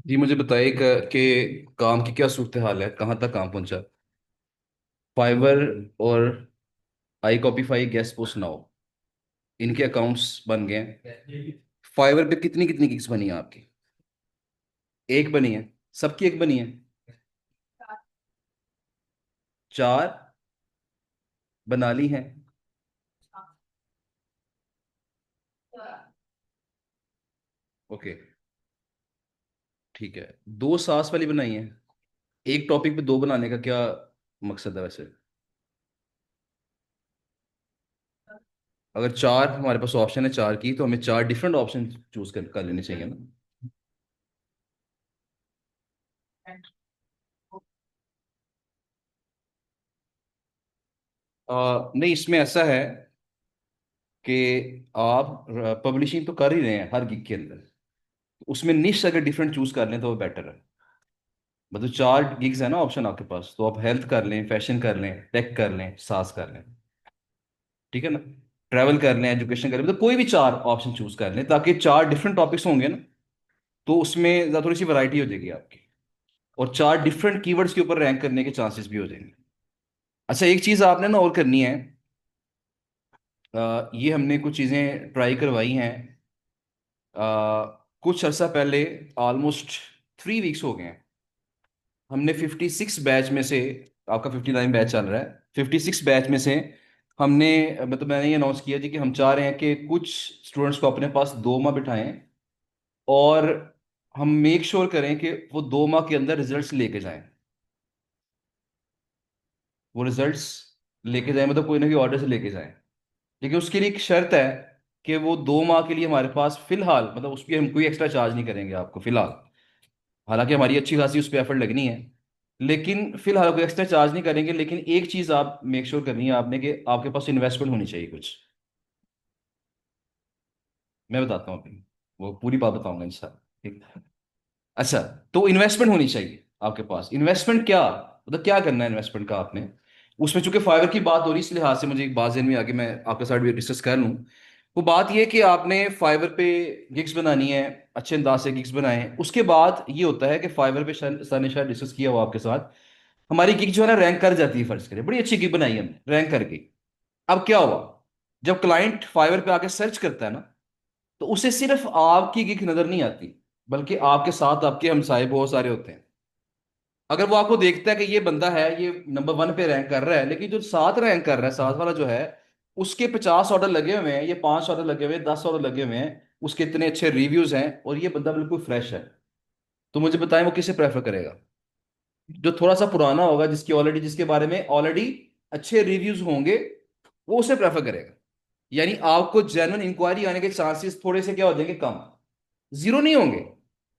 जी मुझे बताइए कि काम की क्या सूरत हाल है, कहाँ तक काम पहुंचा। फाइवर और आई कॉपीफाई गेस्ट पोस्ट नाउ, इनके अकाउंट्स बन गए हैं। फाइवर पे कितनी कितनी गिग्स बनी है आपकी? एक बनी है? सबकी एक बनी है? चार बना ली हैं? ओके, ठीक है। दो सास वाली बनाई है? एक टॉपिक पे दो बनाने का क्या मकसद है वैसे? अगर चार हमारे पास ऑप्शन है चार की, तो हमें चार डिफरेंट ऑप्शन चूज कर लेने चाहिए ना। नहीं, इसमें ऐसा है कि आप पब्लिशिंग तो कर ही रहे हैं हर गिग के अंदर, उसमें निश अगर डिफरेंट चूज कर लें तो वो बेटर है। मतलब चार गिग्स है ना ऑप्शन आपके पास, तो आप हेल्थ कर लें, फैशन कर लें, टेक कर लें, सास कर लें, ठीक है ना। ट्रैवल कर लें, एजुकेशन कर लें, मतलब कोई भी चार ऑप्शन चूज कर लें, ताकि चार डिफरेंट टॉपिक्स होंगे ना, तो उसमें थोड़ी सी वैरायटी हो जाएगी आपकी, और चार डिफरेंट कीवर्ड्स के ऊपर रैंक करने के चांसेस भी हो जाएंगे। अच्छा, एक चीज आपने ना और करनी है। ये हमने कुछ चीजें ट्राई करवाई हैं कुछ अर्सा पहले, ऑलमोस्ट 3 वीक्स हो गए हैं। हमने 56 बैच में से, आपका 59 बैच चल रहा है, 56 बैच में से हमने, मतलब मैंने ये अनाउंस किया जी कि हम चाह रहे हैं कि कुछ स्टूडेंट्स को अपने पास 2 माह बिठाएं, और हम मेक श्योर करें कि वो 2 माह के अंदर रिजल्ट्स लेके जाएं। वो रिजल्ट्स लेके जाएं मतलब कोई ना कोई ऑर्डर से लेके जाएं। लेकिन उसके लिए एक शर्त है कि वो 2 माह के लिए हमारे पास फिलहाल, मतलब उस पर हम कोई एक्स्ट्रा चार्ज नहीं करेंगे आपको फिलहाल। हालांकि हमारी अच्छी खासी उस पर एफर्ट लगनी है, लेकिन फिलहाल कोई एक्स्ट्रा चार्ज नहीं करेंगे। लेकिन एक चीज आप मेक श्योर करनी है आपने, कि आपके पास इन्वेस्टमेंट होनी चाहिए कुछ। मैं बताता हूँ अभी, वो पूरी बात बताऊंगा इंशाल्लाह, ठीक है। अच्छा, तो इन्वेस्टमेंट होनी चाहिए आपके पास। इन्वेस्टमेंट क्या, मतलब क्या करना है इन्वेस्टमेंट का आपने? उसमें चूंकि फाइवर की बात हो रही है, इस लिहाज से मुझे एक बात ज़हन में आगे मैं आपके साथ भी डिस्कस कर लूँ। वो बात ये है कि आपने फाइवर पे गिग्स बनानी है, अच्छे अंदाज से गिग्स बनाएं। उसके बाद ये होता है कि फाइवर पे सर ने शायद डिस्कस किया हुआ आपके साथ, हमारी गिग जो है ना रैंक कर जाती है। फर्ज करें बड़ी अच्छी गिग बनाई हमने रैंक करके, अब क्या हुआ, जब क्लाइंट फाइवर पे आके सर्च करता है ना, तो उसे सिर्फ आपकी गिग नजर नहीं आती, बल्कि आपके साथ आपके हमसाए बहुत सारे होते हैं। अगर वो आपको देखता है कि ये बंदा है, ये नंबर 1 पे रैंक कर रहा है, लेकिन जो साथ रैंक कर रहा है, साथ वाला जो है, उसके 50 ऑर्डर लगे हुए हैं, ये 5 ऑर्डर लगे हुए हैं, 10 ऑर्डर लगे हुए हैं, उसके इतने अच्छे रिव्यूज हैं, और ये बंदा बिल्कुल फ्रेश है, तो मुझे बताएं वो किसे प्रेफर करेगा? जो थोड़ा सा पुराना होगा, जिसकी ऑलरेडी, जिसके बारे में ऑलरेडी अच्छे रिव्यूज होंगे, वो उसे प्रेफर करेगा। यानी आपको जेन्युइन इंक्वायरी आने के चांसेस थोड़े से क्या हो जाएंगे, कम। जीरो नहीं होंगे,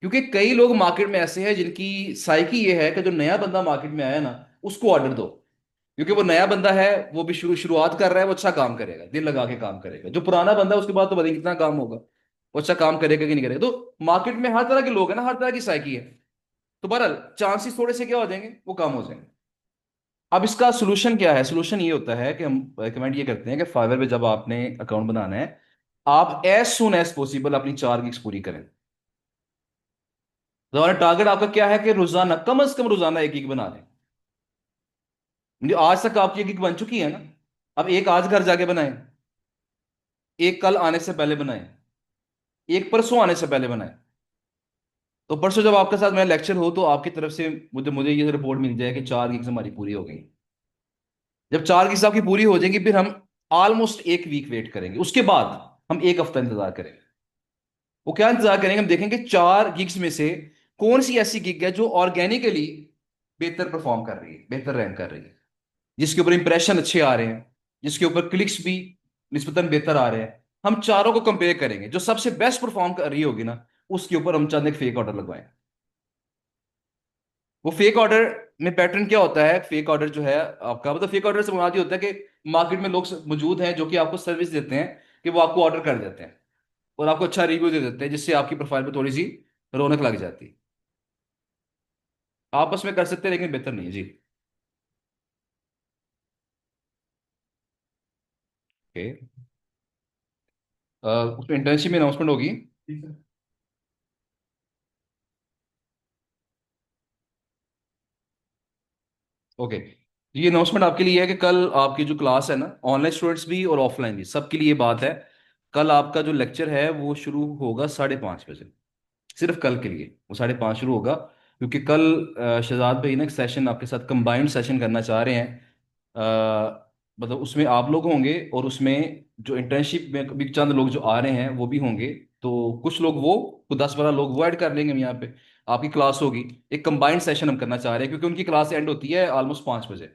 क्योंकि कई लोग मार्केट में ऐसे हैं जिनकी साइकी ये है कि जो नया बंदा मार्केट में आया ना, उसको ऑर्डर दो, क्योंकि वो नया बंदा है, वो भी शुरुआत कर रहा है, वो अच्छा काम करेगा, दिल लगा के काम करेगा। जो पुराना बंदा है उसके बाद तो पता नहीं कितना काम होगा, वो अच्छा काम करेगा कि नहीं करेगा। तो मार्केट में हर तरह के लोग हैं ना, हर तरह की साइकी है, तो बहरहाल चांसेस थोड़े से क्या हो जाएंगे, वो कम हो जाएंगे। अब इसका सोल्यूशन क्या है? सोल्यूशन ये होता है कि हम रिकमेंड ये करते हैं कि फाइवर पे जब आपने अकाउंट बनाना है, आप एज सुन एज पॉसिबल अपनी 4 गिग्स पूरी करें। तो हमारा टारगेट आपका क्या है कि रोजाना, कम से कम रोजाना एक गिग बना लें। मतलब आज तक आपकी एक गिग बन चुकी है ना, अब एक आज घर जाके बनाएं, एक कल आने से पहले बनाएं, एक परसों आने से पहले बनाएं। तो परसों जब आपके साथ मेरा लेक्चर हो, तो आपकी तरफ से मुझे मुझे ये रिपोर्ट मिल जाए कि 4 गिग्स हमारी पूरी हो गई। जब 4 गिग्स आपकी पूरी हो जाएंगी, फिर हम ऑलमोस्ट एक वीक वेट करेंगे, उसके बाद हम एक हफ्ता इंतजार करेंगे। वो क्या इंतजार करेंगे, हम देखेंगे 4 गिग्स में से कौन सी ऐसी गिग है जो ऑर्गेनिकली बेहतर परफॉर्म कर रही है, बेहतर रैंक कर रही है, जिसके ऊपर इंप्रेशन अच्छे आ रहे हैं, जिसके ऊपर क्लिक्स भी निस्बतन बेहतर आ रहे हैं। हम चारों को कंपेयर करेंगे, जो सबसे बेस्ट परफॉर्म कर रही होगी ना, उसके ऊपर हम चंद एक फेक ऑर्डर लगवाएं। वो फेक ऑर्डर में पैटर्न क्या होता है, फेक ऑर्डर जो है आपका, मतलब फेक ऑर्डर से मुराद ये होता है कि मार्केट में लोग मौजूद हैं जो कि आपको सर्विस देते हैं, कि वो आपको ऑर्डर कर देते हैं और आपको अच्छा रिव्यू दे देते हैं, जिससे आपकी प्रोफाइल पे थोड़ी सी रौनक लग जाती है। आपस में कर सकते हैं, लेकिन बेहतर नहीं है जी। ओके, उसमें इंटर्नशिप में अनाउंसमेंट होगी। ओके, ये अनाउंसमेंट आपके लिए है कि कल आपकी जो क्लास है ना, ऑनलाइन स्टूडेंट्स भी और ऑफलाइन भी, सबके लिए बात है। कल आपका जो लेक्चर है वो शुरू होगा 5:30 बजे। सिर्फ कल के लिए वो 5:30 शुरू होगा, क्योंकि कल शहजाद भाई ना एक सेशन आपके साथ कंबाइंड सेशन करना चाह रहे हैं। मतलब उसमें आप लोग होंगे, और उसमें जो इंटर्नशिप में भी चंद लोग जो आ रहे हैं वो भी होंगे। तो कुछ लोग वो, तो 10-12 लोग वो ऐड कर लेंगे हम यहाँ पे। आपकी क्लास होगी, एक कंबाइंड सेशन हम करना चाह रहे हैं, क्योंकि उनकी क्लास एंड होती है ऑलमोस्ट 5 बजे।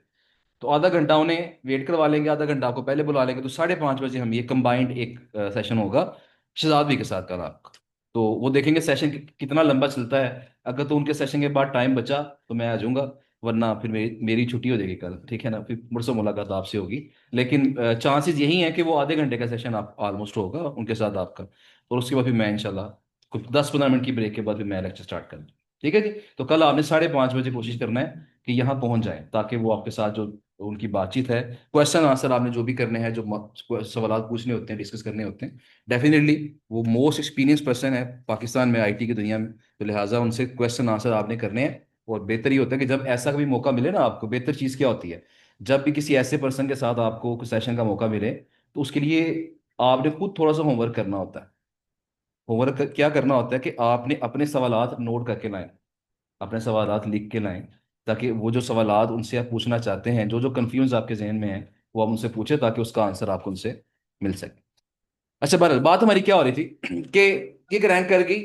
तो आधा घंटा उन्हें वेट करवा लेंगे, आधा घंटा आपको पहले बुला लेंगे, तो 5:30 बजे हम ये कंबाइंड एक सेशन होगा शहजाद भी के साथ कल आपका। तो वो देखेंगे सेशन कितना लंबा चलता है। अगर तो उनके सेशन के बाद टाइम बचा तो मैं आ जाऊंगा, वरना फिर मेरी छुट्टी हो जाएगी कल, ठीक है ना, फिर मुझसे मुलाकात आपसे होगी। लेकिन चांसेस यही हैं कि वो आधे घंटे का सेशन आप ऑलमोस्ट होगा उनके साथ आपका, और उसके बाद फिर मैं इंशाल्लाह कुछ 10-15 मिनट की ब्रेक के बाद फिर मैं लेक्चर स्टार्ट करूँ। ठीक है जी। तो कल आपने 5:30 बजे कोशिश करना है कि यहाँ पहुंच जाए, ताकि वो आपके साथ जो उनकी बातचीत है, क्वेश्चन आंसर आपने जो भी करने हैं, जो सवाल पूछने होते हैं, डिस्कस करने होते हैं, डेफिनेटली वो मोस्ट एक्सपीरियंस पर्सन है पाकिस्तान में, आईटी की दुनिया में, तो लिहाजा उनसे क्वेश्चन आंसर आपने करने हैं। और बेहतर ही होता है कि जब ऐसा कभी मौका मिले ना आपको, बेहतर चीज़ क्या होती है, जब भी किसी ऐसे पर्सन के साथ आपको कुछ सेशन का मौका मिले, तो उसके लिए आपने खुद थोड़ा सा होमवर्क करना होता है। होमवर्क क्या करना होता है कि आपने अपने सवालात नोट करके लाएं, अपने सवालात लिख के लाएं, ताकि वो जो सवालात उनसे आप पूछना चाहते हैं, जो जो कंफ्यूज आपके जहन में है, वो आप उनसे पूछे, ताकि उसका आंसर आपको उनसे मिल सके। अच्छा, बहरहाल बात हमारी क्या हो रही थी कि ये रैंक कर गई,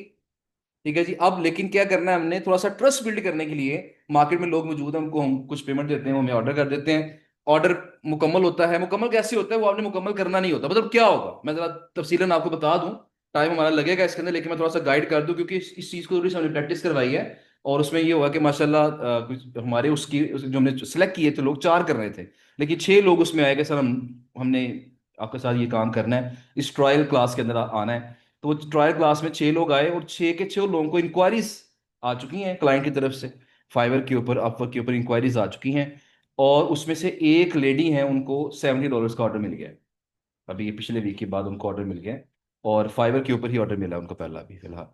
ठीक है जी। अब लेकिन क्या करना है, हमने थोड़ा सा ट्रस्ट बिल्ड करने के लिए, मार्केट में लोग मौजूद हैं, उनको हम कुछ पेमेंट देते हैं, वो हमें ऑर्डर कर देते हैं। ऑर्डर मुकम्मल होता है, मुकम्मल कैसे होता है, वो आपने मुकम्मल करना नहीं होता। मतलब क्या होगा, मैं जरा तफसीलन आपको बता दूं, टाइम हमारा लगेगा इसके अंदर, लेकिन मैं थोड़ा सा गाइड कर दूं, क्योंकि इस चीज़ को थोड़ी सी हमने प्रैक्टिस करवाई है। और उसमें ये हुआ कि माशाल्लाह कुछ हमारे जो हमने सेलेक्ट किए थे लोग, 4 कर रहे थे, लेकिन 6 लोग उसमें आए कि सर हमने आपके साथ ये काम करना है, इस ट्रायल क्लास के अंदर आना है। तो ट्रायल क्लास में 6 लोग आए, और 6 के 6 लोगों को इंक्वायरीज आ चुकी हैं क्लाइंट की तरफ से, फाइवर के ऊपर, अपवर्क के ऊपर इंक्वायरीज आ चुकी हैं। और उसमें से एक लेडी है, उनको $70 का ऑर्डर मिल गया है। अभी ये पिछले वीक के बाद उनको ऑर्डर मिल गया है, और फाइवर के ऊपर ही ऑर्डर मिला है उनको पहला भी फिलहाल।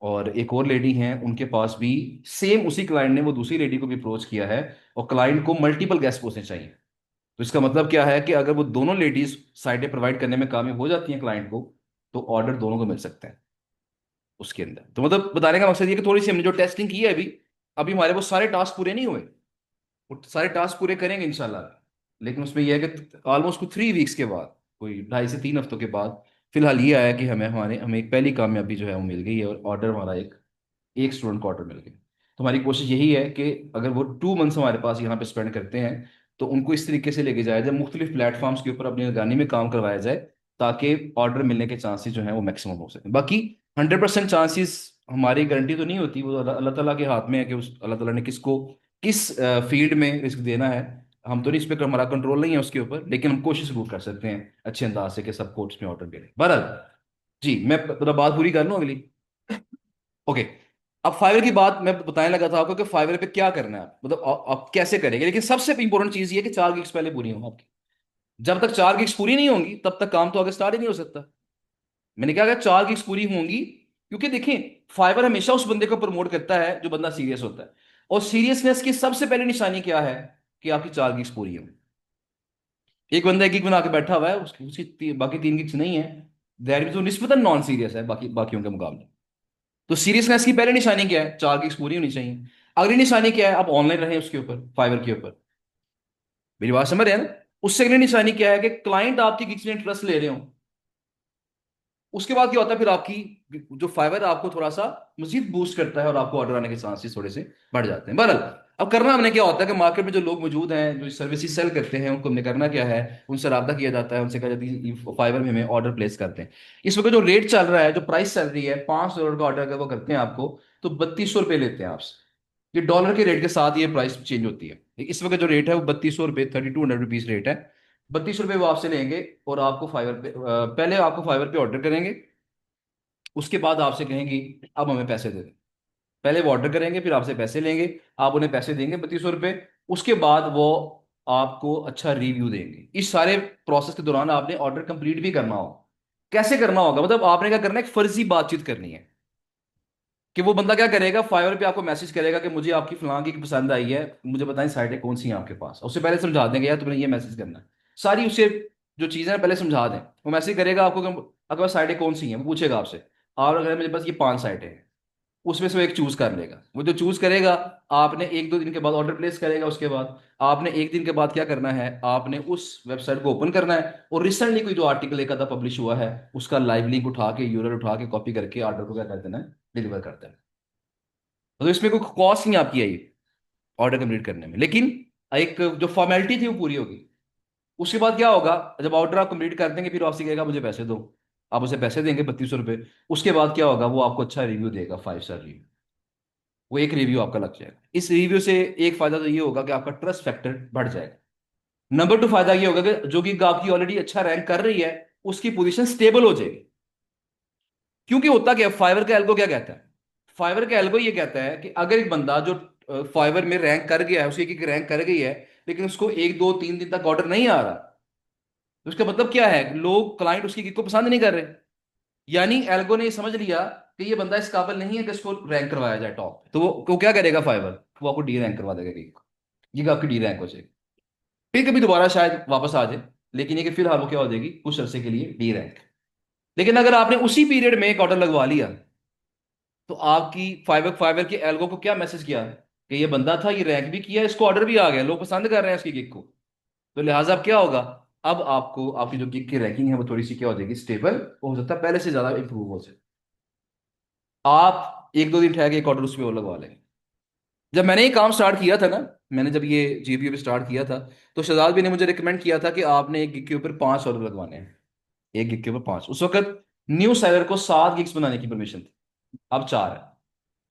और एक और लेडी है, उनके पास भी सेम उसी क्लाइंट ने वो दूसरी लेडी को भी अप्रोच किया है, और क्लाइंट को मल्टीपल गेस्ट पोस्टें चाहिए। तो इसका मतलब क्या है कि अगर वो दोनों लेडीज साइटें प्रोवाइड करने में कामयाब हो जाती हैं क्लाइंट को, तो ऑर्डर दोनों को मिल सकते हैं उसके अंदर। तो मतलब बताने का मकसद ये कि थोड़ी सी हमने जो टेस्टिंग की है अभी, अभी हमारे वो सारे टास्क पूरे नहीं हुए, वो सारे टास्क पूरे करेंगे इंशाल्लाह। लेकिन उसमें यह है कि ऑलमोस्ट कोई 3 वीक्स के बाद, कोई 2.5 से 3 हफ्तों के बाद, फिलहाल ये आया कि हमें एक पहली कामयाबी जो है वो मिल गई है, और ऑर्डर हमारा एक स्टूडेंट को ऑर्डर मिल गया। तो हमारी कोशिश यही है कि अगर वो 2 मंथ्स हमारे पास यहाँ पे स्पेंड करते हैं, तो उनको इस तरीके से लेके जाया जाए, मुख्तलिफ प्लेटफॉर्म्स के ऊपर अपनी निगरानी में काम करवाया जाए, ताकि ऑर्डर मिलने के चांसेस जो हैं वो मैक्सिमम हो सके। बाकी 100% चांसेस, हमारी गारंटी तो नहीं होती, वो अल्लाह अल्लाह ताला के हाथ में है कि उस अल्लाह ताला ने किसको किस फील्ड में रिस्क देना है। हम तो नहीं, इस पर हमारा कंट्रोल नहीं है उसके ऊपर, लेकिन हम कोशिश जरूर कर सकते हैं अच्छे अंदाज से कि सब कोर्ट्स में ऑर्डर मिले। बहरहाल जी, मैं बात पूरी कर लूँ अगली। ओके, अब फाइवर की बात मैं बताने लगा था आपको कि फाइवर पे क्या करना है, मतलब आप कैसे करेंगे। लेकिन सबसे इंपॉर्टेंट चीज ये है कि 4 गिग्स पहले पूरी हो आपकी। जब तक 4 गिग्स पूरी नहीं होंगी, तब तक काम तो आगे स्टार्ट ही नहीं हो सकता। मैंने क्या कहा, 4 गिग्स पूरी होंगी, क्योंकि देखिए, फाइवर हमेशा उस बंदे को प्रमोट करता है जो बंदा सीरियस होता है। और सीरियसनेस की सबसे पहली निशानी क्या है, कि आपकी 4 गिग्स पूरी हो। एक बंदा 1 गिग बना के बैठा हुआ है, उसकी उसकी बाकी 3 गिग्स नहीं है, दैट मीन वो निस्बतन नॉन सीरियस है बाकियों के मुकाबले। तो सीरियसनेस की पहले निशानी क्या है, 4 गिग्स पूरी होनी चाहिए। अगली निशानी क्या है, आप ऑनलाइन रहे उसके ऊपर, फाइवर के ऊपर। मेरी बात समझ रहे हैं ना। उससे अगली निशानी क्या है, कि क्लाइंट आपकी गिग्स में इंटरेस्ट ले रहे हो। उसके बाद क्या होता है, फिर आपकी जो फाइवर आपको थोड़ा सा मजीद बूस्ट करता है, और आपको ऑर्डर आने के चांसेस थोड़े से बढ़ जाते हैं। बहरहाल अब करना हमने क्या होता है कि मार्केट में जो लोग मौजूद हैं, जो सर्विसेज सेल करते हैं, उनको हमने करना क्या है, उनसे रब्ता किया जाता है, उनसे कहा जाता है कि फाइवर में हमें ऑर्डर प्लेस करते हैं। इस वक्त जो रेट चल रहा है, जो प्राइस चल रही है, $5 का ऑर्डर अगर वो करते हैं आपको, तो ₹3200 लेते हैं आपसे। ये डॉलर के रेट के साथ ये प्राइस चेंज होती है। इस वक्त जो रेट है वो ₹3200, ₹3200 रेट है। ₹3200 वो आपसे लेंगे, और आपको फाइवर पे पहले आपको फाइवर पे ऑर्डर करेंगे। उसके बाद आपसे कहेंगे अब हमें पैसे दे दें। पहले वो ऑर्डर करेंगे, फिर आपसे पैसे लेंगे, आप उन्हें पैसे देंगे ₹3200। उसके बाद वो आपको अच्छा रिव्यू देंगे। इस सारे प्रोसेस के दौरान आपने ऑर्डर कंप्लीट भी करना होगा। कैसे करना होगा, मतलब आपने क्या करना है, एक फर्जी बातचीत करनी है। कि वो बंदा क्या करेगा, फाइवर पे आपको मैसेज करेगा कि मुझे आपकी फलां की पसंद आई है, मुझे बताएं साइटें कौन सी हैं आपके पास। उससे पहले समझा देंगे यार तुम्हें ये मैसेज करना है, सारी उसे जो चीज़ें हैं पहले समझा दें। वो मैसेज करेगा आपको कि आपके पास साइटें कौन सी हैं, वो पूछेगा आपसे। और अगर मेरे पास ये 5 साइटें हैं, उसमें से वो एक चूज कर लेगा। वो जो चूज करेगा, आपने 1-2 दिन के बाद ऑर्डर प्लेस करेगा। उसके बाद आपने 1 दिन के बाद क्या करना है, आपने उस वेबसाइट को ओपन करना है और रिसेंटली कोई जो आर्टिकल एक आधा पब्लिश हुआ है उसका लाइव लिंक उठा के, यूआरएल उठा के, कॉपी करके ऑर्डर को क्या कर देना है, डिलीवर कर देना है। तो इसमें कोई कॉस्ट नहीं आपकी आई ऑर्डर कंप्लीट करने में, लेकिन एक जो फॉर्मेलिटी थी वो पूरी होगी। उसके बाद क्या होगा, जब ऑर्डर आप कंप्लीट कर देंगे फिर आपसे कहेगा मुझे पैसे दो। आप उसे पैसे देंगे 3200 रुपये। उसके बाद क्या होगा, वो आपको अच्छा रिव्यू देगा, 5 स्टार रिव्यू। वो एक रिव्यू आपका लग जाएगा। इस रिव्यू से एक फायदा तो ये होगा कि आपका ट्रस्ट फैक्टर बढ़ जाएगा। नंबर 2 फायदा ये होगा कि जो कि आपकी ऑलरेडी अच्छा रैंक कर रही है उसकी पोजीशन स्टेबल हो जाएगी। क्योंकि होता क्या है, फाइवर का एल्गो क्या कहता है, फाइवर का एल्गो ये कहता है कि अगर एक बंदा जो फाइवर में रैंक कर गया है, उसकी एक रैंक कर गई है, लेकिन उसको 1-2-3 दिन तक ऑर्डर नहीं आ रहा, तो उसका मतलब क्या है, लोग क्लाइंट उसकी गिग को पसंद नहीं कर रहे। यानी एल्गो ने ये समझ लिया कि ये बंदा इस काबिल नहीं है कि इसको रैंक करवाया जाए टॉप पे। तो वो क्या करेगा फाइवर, वो आपको डी रैंक करवा देगा गिग को। ये आपकी डी रैंक हो जाएगी। फिर कभी दोबारा शायद वापस आ जाए, लेकिन ये कि फिलहाल वो क्या हो जाएगी, कुछ अरसे के लिए डी रैंक। लेकिन अगर आपने उसी पीरियड में एक ऑर्डर लगवा लिया, तो आपकी फाइवर फाइवर के एल्गो को क्या मैसेज किया कि ये बंदा था, ये रैंक भी किया, इसको ऑर्डर भी आ गया, लोग पसंद कर रहे हैं इसकी गिग को। तो लिहाजा अब क्या होगा, अब आपको आपकी जो गिग की रैंकिंग है वो थोड़ी सी क्या हो जाएगी, स्टेबल। हो सकता है पहले से ज्यादा इंप्रूव हो जाए। आप 1-2 दिन ठहर के एक ऑर्डर उसमें और लगवा लेंगे। जब मैंने ये काम स्टार्ट किया था ना, मैंने जब ये जीपीओ पे स्टार्ट किया था, तो शहजाद भी ने मुझे रिकमेंड किया था कि आपने एक गिग के ऊपर 5 ऑर्डर लगवाने हैं। एक गिग के ऊपर 5, उस वक्त न्यू सेलर को 7 गिग्स बनाने की परमिशन थी, अब 4 है।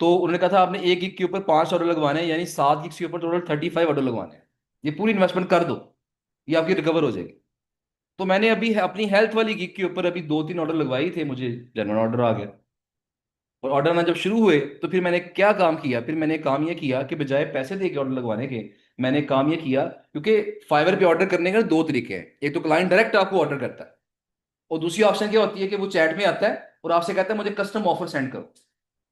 तो उन्होंने कहा था आपने एक गिग के ऊपर 5 ऑर्डर लगवाने हैं, यानी 7 गिग्स के ऊपर टोटल 35 ऑर्डर लगवाने हैं। ये पूरी इन्वेस्टमेंट कर दो, ये आपकी रिकवर हो जाएगी। तो मैंने अभी अपनी हेल्थ वाली गिग के ऊपर अभी 2-3 ऑर्डर लगवाए थे, मुझे जनरल ऑर्डर आ गया। और ऑर्डर आना जब शुरू हुए तो फिर मैंने क्या काम किया, फिर मैंने काम ये किया कि बजाय पैसे दे के ऑर्डर लगवाने के, मैंने काम ये किया, क्योंकि फाइवर पे ऑर्डर करने के 2 तरीके हैं। एक तो क्लाइंट डायरेक्ट आपको ऑर्डर करता है, और दूसरी ऑप्शन क्या होती है कि वो चैट में आता है और आपसे कहता है मुझे कस्टम ऑफर सेंड करो,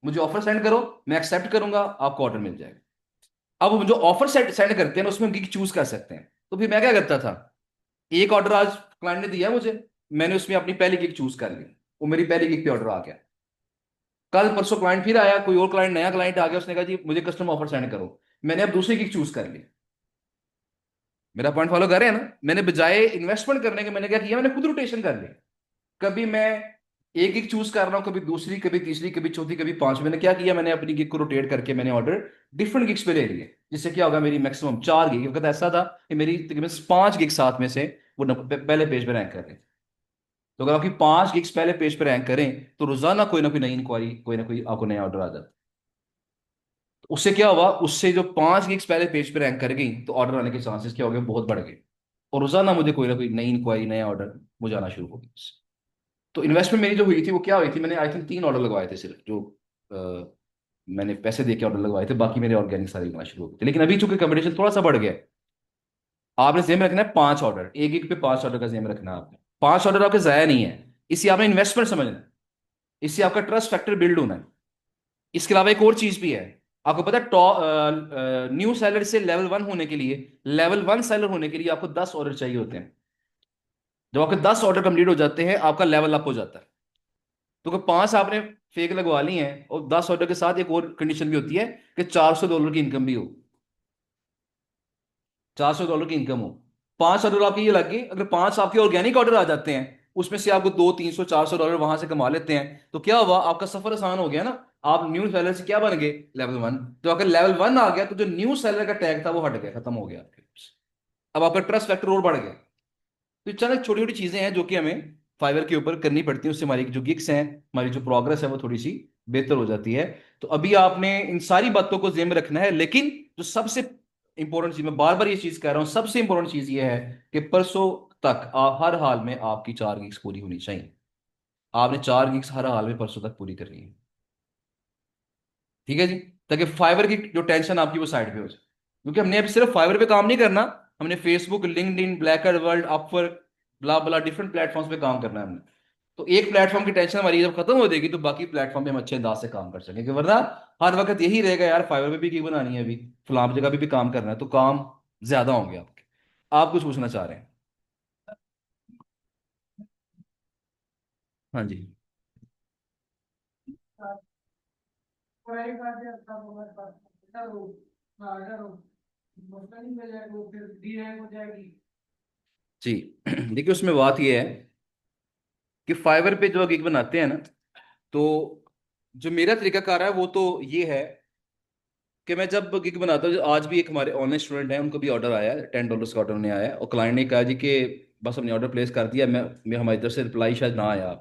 मुझे ऑफर सेंड करो, मैं एक्सेप्ट करूंगा, आपको ऑर्डर मिल जाएगा। अब वो जो ऑफर सेंड सेंड करते हैं ना, उसमें हम गिग चूज कर सकते हैं। तो फिर मैं क्या करता था, एक ऑर्डर आज क्लाइंट ने दिया मुझे, मैंने उसमें अपनी पहली गिग चूज कर ली, वो मेरी पहली गिग पे ऑर्डर आ गया। कल परसों क्लाइंट फिर आया, कोई और क्लाइंट, नया क्लाइंट आ गया, उसने कहा जी मुझे कस्टम ऑफर सेंड करो, मैंने अब दूसरी गिग चूज कर ली। मेरा पॉइंट फॉलो कर रहे हैं ना, मैंने बजाय इन्वेस्टमेंट करने के मैंने क्या किया, मैंने खुद रोटेशन कर लिया। कभी मैं एक गिग चूज कर रहा हूँ, कभी दूसरी, कभी तीसरी, कभी चौथी, कभी पांचवी। मैंने क्या किया, मैंने अपनी गिग को रोटेट करके मैंने ऑर्डर डिफरेंट गिग्स पे ले लिए, जिससे क्या होगा, मेरी मैक्सिमम 4 गिग, वक्त ऐसा था कि मेरी तकरीबन 5 गिग साथ में से वो पहले पेज पे रैंक कर रहे। तो अगर आपकी 5 गिग्स पहले पेज पे रैंक करें, तो रोजाना कोई ना कोई नई इंक्वायरी, कोई ना कोई आपको नया ऑर्डर आ जाता है। तो उससे क्या हुआ, उससे जो 5 गिग्स पहले पेज पे रैंक कर गई, तो ऑर्डर आने के चांसेस क्या हो गए, बहुत बढ़ गए। और रोजाना मुझे कोई ना कोई नई इंक्वायरी, नया ऑर्डर मुझे आना शुरू हो गया। तो इन्वेस्टमेंट मेरी जो हुई थी वो क्या हुई थी, मैंने आई थिंक 3 ऑर्डर लगवाए थे सिर्फ, जो अ, मैंने पैसे दे के ऑर्डर लगवाए थे, बाकी मेरे ऑर्गेनिक सारे बिकना शुरू हो गए थे। लेकिन अभी चूंकि कंपटीशन थोड़ा सा बढ़ गया है, आपने जेम रखना है 5 ऑर्डर, एक एक पे 5 ऑर्डर का जेम रखना है आपने। 5 ऑर्डर आपके जाया नहीं है, इसी आपने इन्वेस्टमेंट समझना है, इससे आपका ट्रस्ट फैक्टर बिल्ड होना है। इसके अलावा एक और चीज भी है, आपको पता है टॉप न्यू सेलर से लेवल 1 होने के लिए, लेवल 1 सेलर होने के लिए आपको 10 ऑर्डर चाहिए होते हैं। जब आपके 10 ऑर्डर कंप्लीट हो जाते हैं, आपका लेवल अप हो जाता है। तो अगर 5 आपने फेक लगवा ली हैं, और 10 ऑर्डर के साथ एक और कंडीशन भी होती है कि $400 की इनकम भी हो, $400 की इनकम हो। 5 ऑर्डर आपके ये लग गए, अगर 5 आपके ऑर्गेनिक ऑर्डर आ जाते हैं, उसमें से आपको 200, 300, $400 वहां से कमा लेते हैं, तो क्या हुआ, आपका सफर आसान हो गया ना। आप न्यू सेलर से क्या बन गए, लेवल 1। तो अगर लेवल 1 आ गया, तो जो न्यू सेलर का टैग था वो हट गया, खत्म हो गया आपके। अब आपका ट्रस्ट फैक्टर और बढ़ गया। तो चलो छोटी छोटी चीजें हैं जो कि हमें फाइवर के ऊपर करनी पड़ती है, उससे हमारी जो गिग्स हैं, हमारी जो प्रोग्रेस है वो थोड़ी सी बेहतर हो जाती है। तो अभी आपने इन सारी बातों को ज़हन में रखना है, लेकिन जो सबसे इंपॉर्टेंट चीज, मैं बार बार ये चीज कह रहा हूं, सबसे इंपॉर्टेंट चीज ये है कि परसों तक हर हाल में आपकी 4 गिग्स पूरी होनी चाहिए। आपने 4 गिग्स हर हाल में परसों तक पूरी करनी है, ठीक है जी। ताकि फाइवर की जो टेंशन आपकी वो साइड पे हो जाए, क्योंकि हमने अभी सिर्फ फाइवर पे काम नहीं करना, हमने Facebook, LinkedIn, blacker world, Upwork, blah blah different platforms पे काम करना है हमने। तो एक प्लेटफॉर्म की टेंशन हमारी जब खत्म हो जाएगी तो बाकी प्लेटफॉर्म पे हम अच्छे अंदाज से काम कर सकेंगे, वरना हर वक्त यही रहेगा यार, फाइवर पे भी की बनानी है, अभी फलाम जगह भी काम करना है, तो काम ज्यादा होंगे आपके। आप कुछ पूछना चाह रहे हैं? हाँ जी। जी देखिए उसमें बात यह है कि फाइवर पे जो गिग बनाते हैं ना, तो जो मेरा तरीकाकार है वो तो ये है कि मैं जब गिग बनाता हूँ, आज भी एक हमारे ऑनलाइन स्टूडेंट हैं, उनको भी ऑर्डर आया है, $10 का ऑर्डर उन्हें आया है, और क्लाइंट ने कहा जी कि बस हमने ऑर्डर प्लेस कर दिया, मैं हमारी तरफ से रिप्लाई शायद ना आया,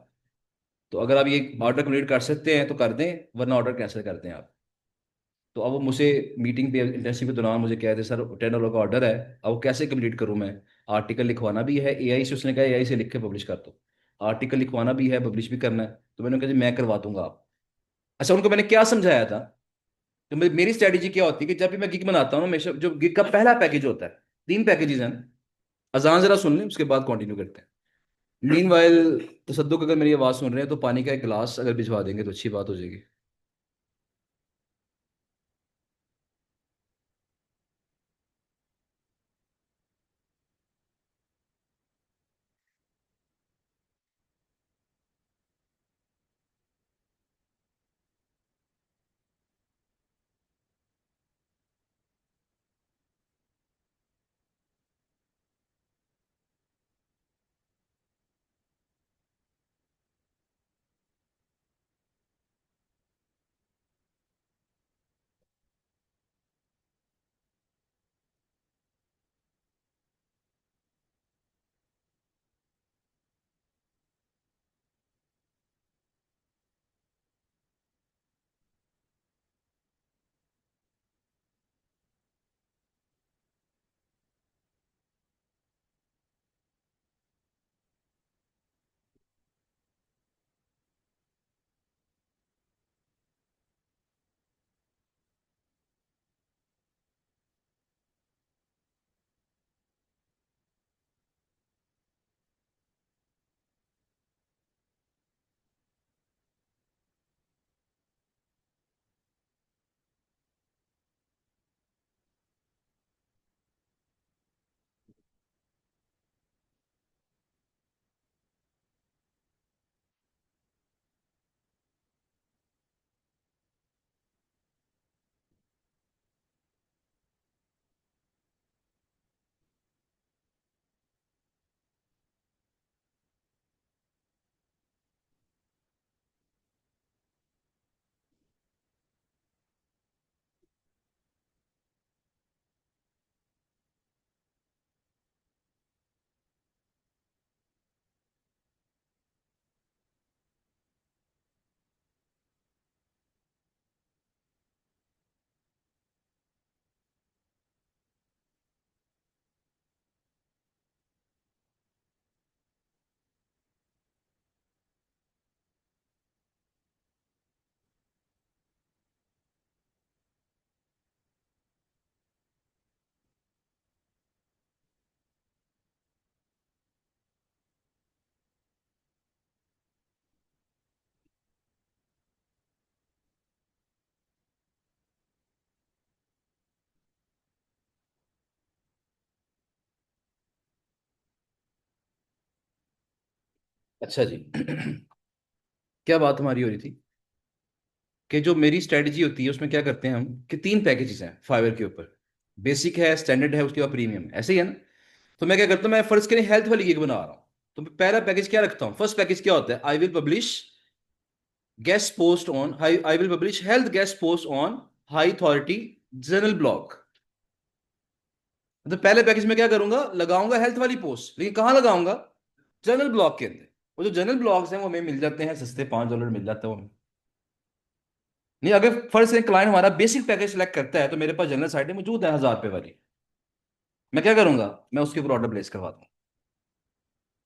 तो अगर आप ये ऑर्डर कंप्लीट कर सकते हैं तो कर दें, वरना ऑर्डर कैंसिल कर दें आप। तो अब वो मुझे मीटिंग पे इंटर्नशिप के दौरान मुझे कह रहे सर $10 का ऑर्डर है, अब वो कैसे कंप्लीट करूँ मैं? आर्टिकल लिखवाना भी है एआई से, उसने कहा एआई से लिख के पब्लिश कर दो, आर्टिकल लिखवाना भी है, पब्लिश भी करना है, तो मैंने कहा जी मैं करवा दूंगा आप। अच्छा, उनको मैंने क्या समझाया था, तो मेरी स्ट्रेटेजी क्या होती है कि जब भी मैं गिग बनाता हूँ ना, हमेशा जो गिग का पहला पैकेज होता है, 3 पैकेजेस हैं, अजान जरा सुन लें उसके बाद कंटिन्यू करते हैं। मीन वाइल तसद्दुक अगर मेरी आवाज़ सुन रहे हैं तो पानी का एक गिलास अगर भिजवा देंगे तो अच्छी बात हो जाएगी। अच्छा जी क्या बात हमारी हो रही थी कि जो मेरी स्ट्रेटजी होती है उसमें क्या करते हैं हम कि 3 पैकेजेस हैं फाइवर के ऊपर, बेसिक है, स्टैंडर्ड है, उसके बाद प्रीमियम है, ऐसे ही है ना। तो मैं क्या करता हूँ, मैं फर्स्ट के लिए हेल्थ वाली गिग बना रहा हूँ, तो मैं पहला पैकेज क्या रखता हूँ, फर्स्ट पैकेज क्या होता है, I will publish guest post on high, I will publish health guest post on high authority journal blog. तो पहले पैकेज में क्या करूंगा, लगाऊंगा हेल्थ वाली पोस्ट, लेकिन कहाँ लगाऊंगा, जर्नल ब्लॉग के अंदर। वो जो जर्नल ब्लॉग्स हैं वो हमें मिल जाते हैं सस्ते, $5 मिल जाता है वो हमें। नहीं, अगर फर्स्ट से क्लाइंट हमारा बेसिक पैकेज सेलेक्ट करता है तो मेरे पास जनरल साइटें मौजूद है ₹1000 वाली, मैं क्या करूंगा, मैं उसके ऊपर ऑर्डर प्लेस करवा दूंगा।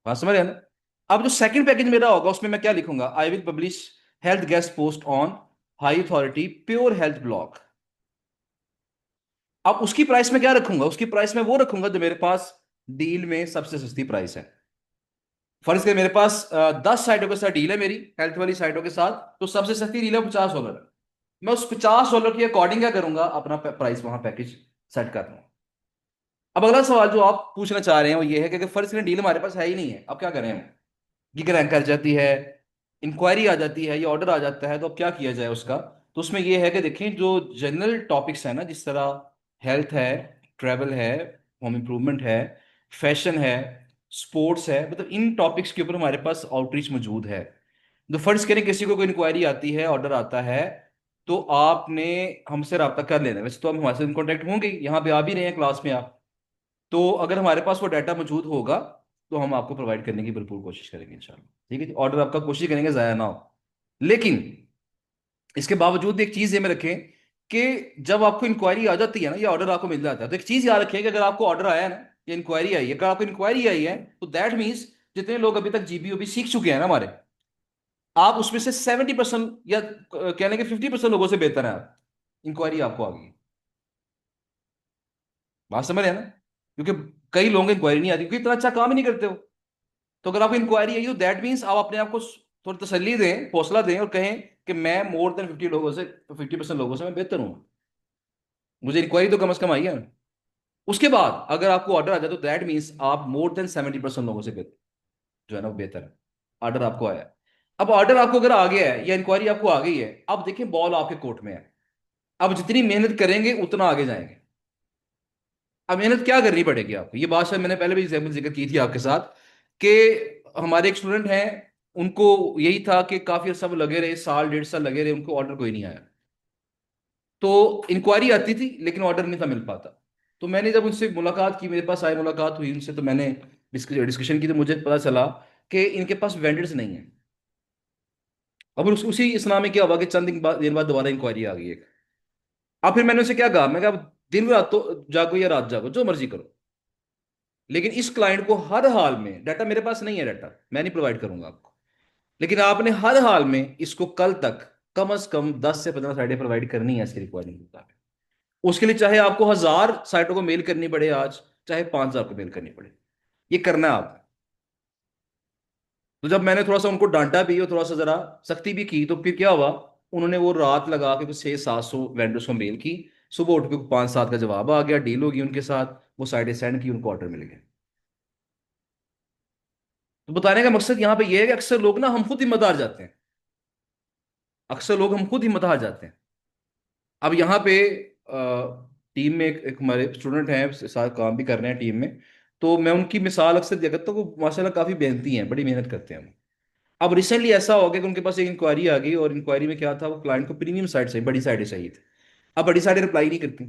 बात समझ रहे हैं ना? अब जो सेकंड पैकेज मेरा होगा उसमें मैं क्या लिखूंगा, I will publish health guest post on high authority pure health blog. अब उसकी प्राइस में क्या रखूंगा, उसकी प्राइस में वो रखूंगा जो मेरे पास डील में सबसे सस्ती प्राइस है। फर्ज कर मेरे पास 10 साइटों के साथ डील है मेरी, हेल्थ वाली साइटों के साथ, तो सबसे सस्ती डील है $50। मैं उस $50 के अकॉर्डिंग क्या करूंगा, अपना प्राइस वहां पैकेज सेट कर दूंगा। अब अगला सवाल जो आप पूछना चाह रहे हैं वो ये है कि अगर फर्ज करें डील हमारे पास है ही नहीं है, अब क्या करें हम? गिग रैंक कर जाती है, इंक्वायरी आ जाती है या ऑर्डर आ जाता है, तो अब क्या किया जाए उसका? तो उसमें यह है कि देखें, जो जनरल टॉपिक्स है ना, जिस तरह हेल्थ है, ट्रैवल है, होम इम्प्रूवमेंट है, फैशन है, स्पोर्ट्स है, मतलब इन टॉपिक्स के ऊपर हमारे पास आउटरीच मौजूद है। तो फर्ज करें किसी को कोई इंक्वायरी आती है, ऑर्डर आता है, तो आपने हमसे रब्ता कर लेना है। वैसे तो आप हमारे साथ कॉन्टैक्ट होंगे, यहाँ पे आ भी रहे हैं क्लास में आप। तो अगर हमारे पास वो डाटा मौजूद होगा तो हम आपको प्रोवाइड करने की भरपूर कोशिश करेंगे इंशाल्लाह। ठीक है जी, ऑर्डर आपका कोशिश करेंगे ज़ाया ना हो। लेकिन इसके बावजूद एक चीज़ ये में रखें कि जब आपको इंक्वायरी आ जाती है ना, या ऑर्डर आपको मिल जाता है, तो एक चीज़ याद रखें कि अगर आपको ऑर्डर आया है ना, या इंक्वायरी आई है, अगर आपको इंक्वायरी आई है, तो दैट मीन्स जितने लोग अभी तक जीबीओबी सीख चुके हैं ना हमारे, आप उसमें से 70% या कहने के 50% लोगों से बेहतर है आप। इंक्वायरी आपको आ गई, बात समझ रहे हैं ना? क्योंकि कई लोगों को इंक्वायरी नहीं आती क्योंकि इतना अच्छा काम ही नहीं करते हो। तो अगर आपको इंक्वायरी आई तो दैट मीन्स आप अपने आप को थोड़ी तसल्ली दें, हौसला दें और कहें कि मैं मोर देन 50% लोगों से मैं बेहतर हूं। मुझे इंक्वायरी तो कम से कम आई है ना। उसके बाद अगर आपको ऑर्डर आ जाए तो दैट मीन्स आप मोर देन 70% लोगों से बेहतर, जो है ना, वो बेहतर है। ऑर्डर आपको आया है। अब ऑर्डर आपको अगर आ गया है या इंक्वायरी आपको आ गई है, अब देखिए बॉल आपके कोर्ट में है। अब जितनी मेहनत करेंगे उतना आगे जाएंगे। अब मेहनत क्या करनी पड़ेगी आपको, ये बात शायद मैंने पहले भी एग्जाम्पल जिक्र की थी आपके साथ, कि हमारे एक स्टूडेंट हैं, उनको यही था कि काफी अर्सा वो लगे रहे, साल 1.5 साल लगे रहे, उनको ऑर्डर कोई नहीं आया। तो इंक्वायरी आती थी लेकिन ऑर्डर नहीं था मिल पाता। तो मैंने जब उनसे मुलाकात की, मेरे पास आए, मुलाकात हुई उनसे, तो मैंने डिस्कशन की, तो मुझे पता चला कि इनके पास वेंडर्स नहीं है। अब उसी इस्लाम में क्या हुआ कि चंद दिन बाद दोबारा इंक्वायरी आ गई है। अब फिर मैंने उसे क्या कहा, मैं कहा दिन रात तो जागो या रात जागो, जो मर्जी करो, लेकिन इस क्लाइंट को हर हाल में, डाटा मेरे पास नहीं है, डाटा मैं नहीं प्रोवाइड करूंगा आपको, लेकिन आपने हर हाल में इसको कल तक कम से कम 10 से 15 साइटें प्रोवाइड करनी है इसकी रिक्वायरमेंट के मुताबिक। उसके लिए चाहे आपको 1,000 साइटों को मेल करनी पड़े आज, चाहे 5,000 को मेल करनी पड़े, ये करना है आप। तो जब मैंने थोड़ा सा उनको डांटा भी और थोड़ा सा जरा सख्ती भी की, तो फिर क्या हुआ, उन्होंने वो रात लगा के कुछ 600-700 वेंडर्स को मेल की। सुबह उठ के 5-7 का जवाब आ गया, डील होगी उनके साथ, वो साइटें सेंड की, उनको ऑर्डर मिल गए। तो बताने का मकसद यहाँ पे ये है कि अक्सर लोग ना, हम खुद हिम्मत हार जाते हैं। अक्सर लोग हम खुद हिम्मत हार जाते हैं। अब यहाँ पे टीम में एक हमारे स्टूडेंट हैं, साथ काम भी कर रहे हैं टीम में। तो मैं उनकी मिसाल अक्सर दिया करता हूँ, वो माशाल्लाह काफ़ी मेहनती हैं, बड़ी मेहनत करते हैं वो। अब रिसेंटली ऐसा हो गया कि उनके पास एक इंक्वायरी आ गई, और इंक्वायरी में क्या था, वो क्लाइंट को प्रीमियम साइट चाहिए, बड़ी साइटें चाहिए थी। अब बड़ी साइटें रिप्लाई नहीं करती,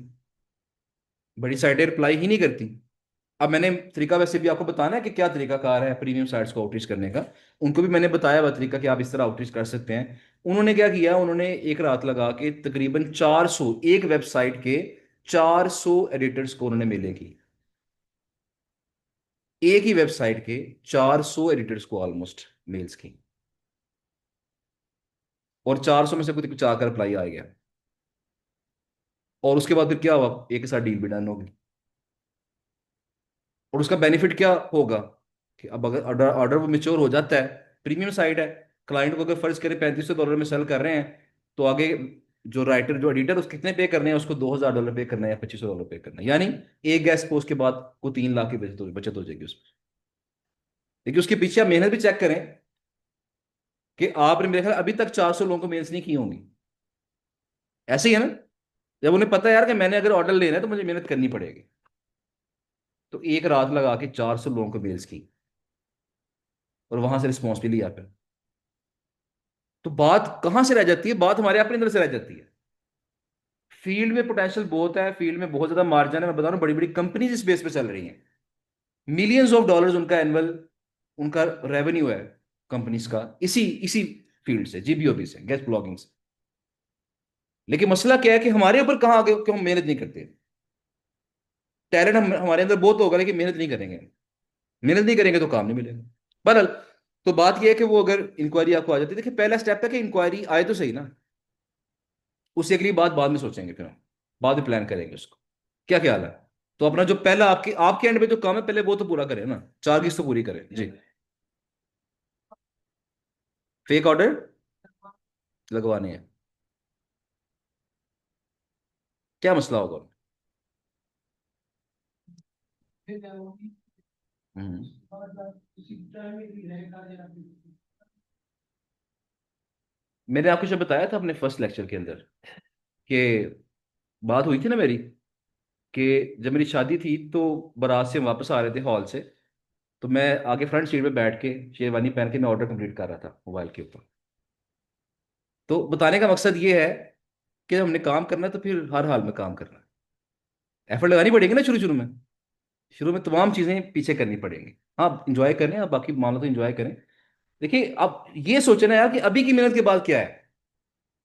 बड़ी साइटें रिप्लाई ही नहीं करती। अब मैंने तरीका वैसे भी आपको बताना है कि क्या तरीका कार है प्रीमियम साइट्स को आउटरीच करने का। उनको भी मैंने बताया हुआ तरीका कि आप इस तरह आउटरीच कर सकते हैं। उन्होंने क्या किया, उन्होंने एक रात लगा के तकरीबन 400, एक वेबसाइट के 400 एडिटर्स को उन्होंने मिले की, एक ही वेबसाइट के 400 एडिटर्स को ऑलमोस्ट मेल्स की, और 400 में से कुछ कुछ आकर रिप्लाई आ गया। और उसके बाद फिर क्या हुआ, एक के साथ डील भी डन होगी। और उसका बेनिफिट क्या होगा कि अब अगर ऑर्डर ऑर्डर वो मेच्योर हो जाता है, प्रीमियम साइट है, क्लाइंट को अगर फर्ज करें $3500 में सेल कर रहे हैं, तो आगे जो राइटर, जो एडिटर, उसको कितने पे करने हैं, उसको $2,000 पे करना है या $2,500 पे करना है, यानी एक गैस पोस्ट के बाद को 3 लाख की बचत हो जाएगी उसमें। लेकिन उसके पीछे आप मेहनत भी चेक करें कि आपने मेरे ख्याल अभी तक 400 लोगों को मेल्स नहीं की होंगी। ऐसे ही है ना? जब उन्हें पता है यार कि मैंने अगर ऑर्डर लेना है तो मुझे मेहनत करनी पड़ेगी, तो एक रात लगा के 400 लोगों को मेल्स की, और वहां से रिस्पॉन्स भी लिया फिर। तो बात कहां से रह जाती है, बात हमारे अपने अंदर से रह जाती है। फील्ड में पोटेंशियल बहुत है, फील्ड में बहुत ज्यादा मार्जिन है, मैं बता रहा हूँ, बड़ी बड़ी कंपनीज इस बेस पे चल रही हैं। मिलियंस ऑफ डॉलर्स उनका एनुअल, उनका रेवेन्यू है कंपनीज का, इसी इसी फील्ड से, जीबीओबी से, गेस्ट ब्लॉगिंग से। लेकिन मसला क्या है कि हमारे ऊपर कहाँ आगे कि हम मेहनत नहीं करते। टैलेंट हमारे अंदर बहुत होगा, लेकिन मेहनत नहीं करेंगे। मेहनत नहीं करेंगे तो काम नहीं मिलेगा। बहरहाल, तो बात यह है कि वो अगर इंक्वायरी आपको आ जाती है, देखिए पहला स्टेप है कि इंक्वायरी आए तो सही ना, उससे अगली बात बाद में सोचेंगे, फिर हम बाद में प्लान करेंगे उसको। क्या ख्याल है? तो अपना जो पहला आपके आपके एंड पे जो काम है, पहले वो तो पूरा करें ना, 4 चीज तो पूरी करें जी। फेक ऑर्डर लगवाने हैं? क्या मसला होगा? हम्म। मैंने आपको जो बताया था अपने फर्स्ट लेक्चर के अंदर कि बात हुई थी ना मेरी, कि जब मेरी शादी थी तो बारात से हम वापस आ रहे थे हॉल से, तो मैं आगे फ्रंट सीट पे बैठ के शेरवानी पहन के मैं ऑर्डर कंप्लीट कर रहा था मोबाइल के ऊपर। तो बताने का मकसद ये है कि हमने काम करना है तो फिर हर हाल में काम करना है। एफर्ट लगानी पड़ेगी ना शुरू शुरू में। शुरू में तमाम चीज़ें पीछे करनी पड़ेंगी। आप इंजॉय करें, आप बाकी मामलों तो इंजॉय करें। देखिए, आप ये सोचना यार कि अभी की मेहनत के बाद क्या है।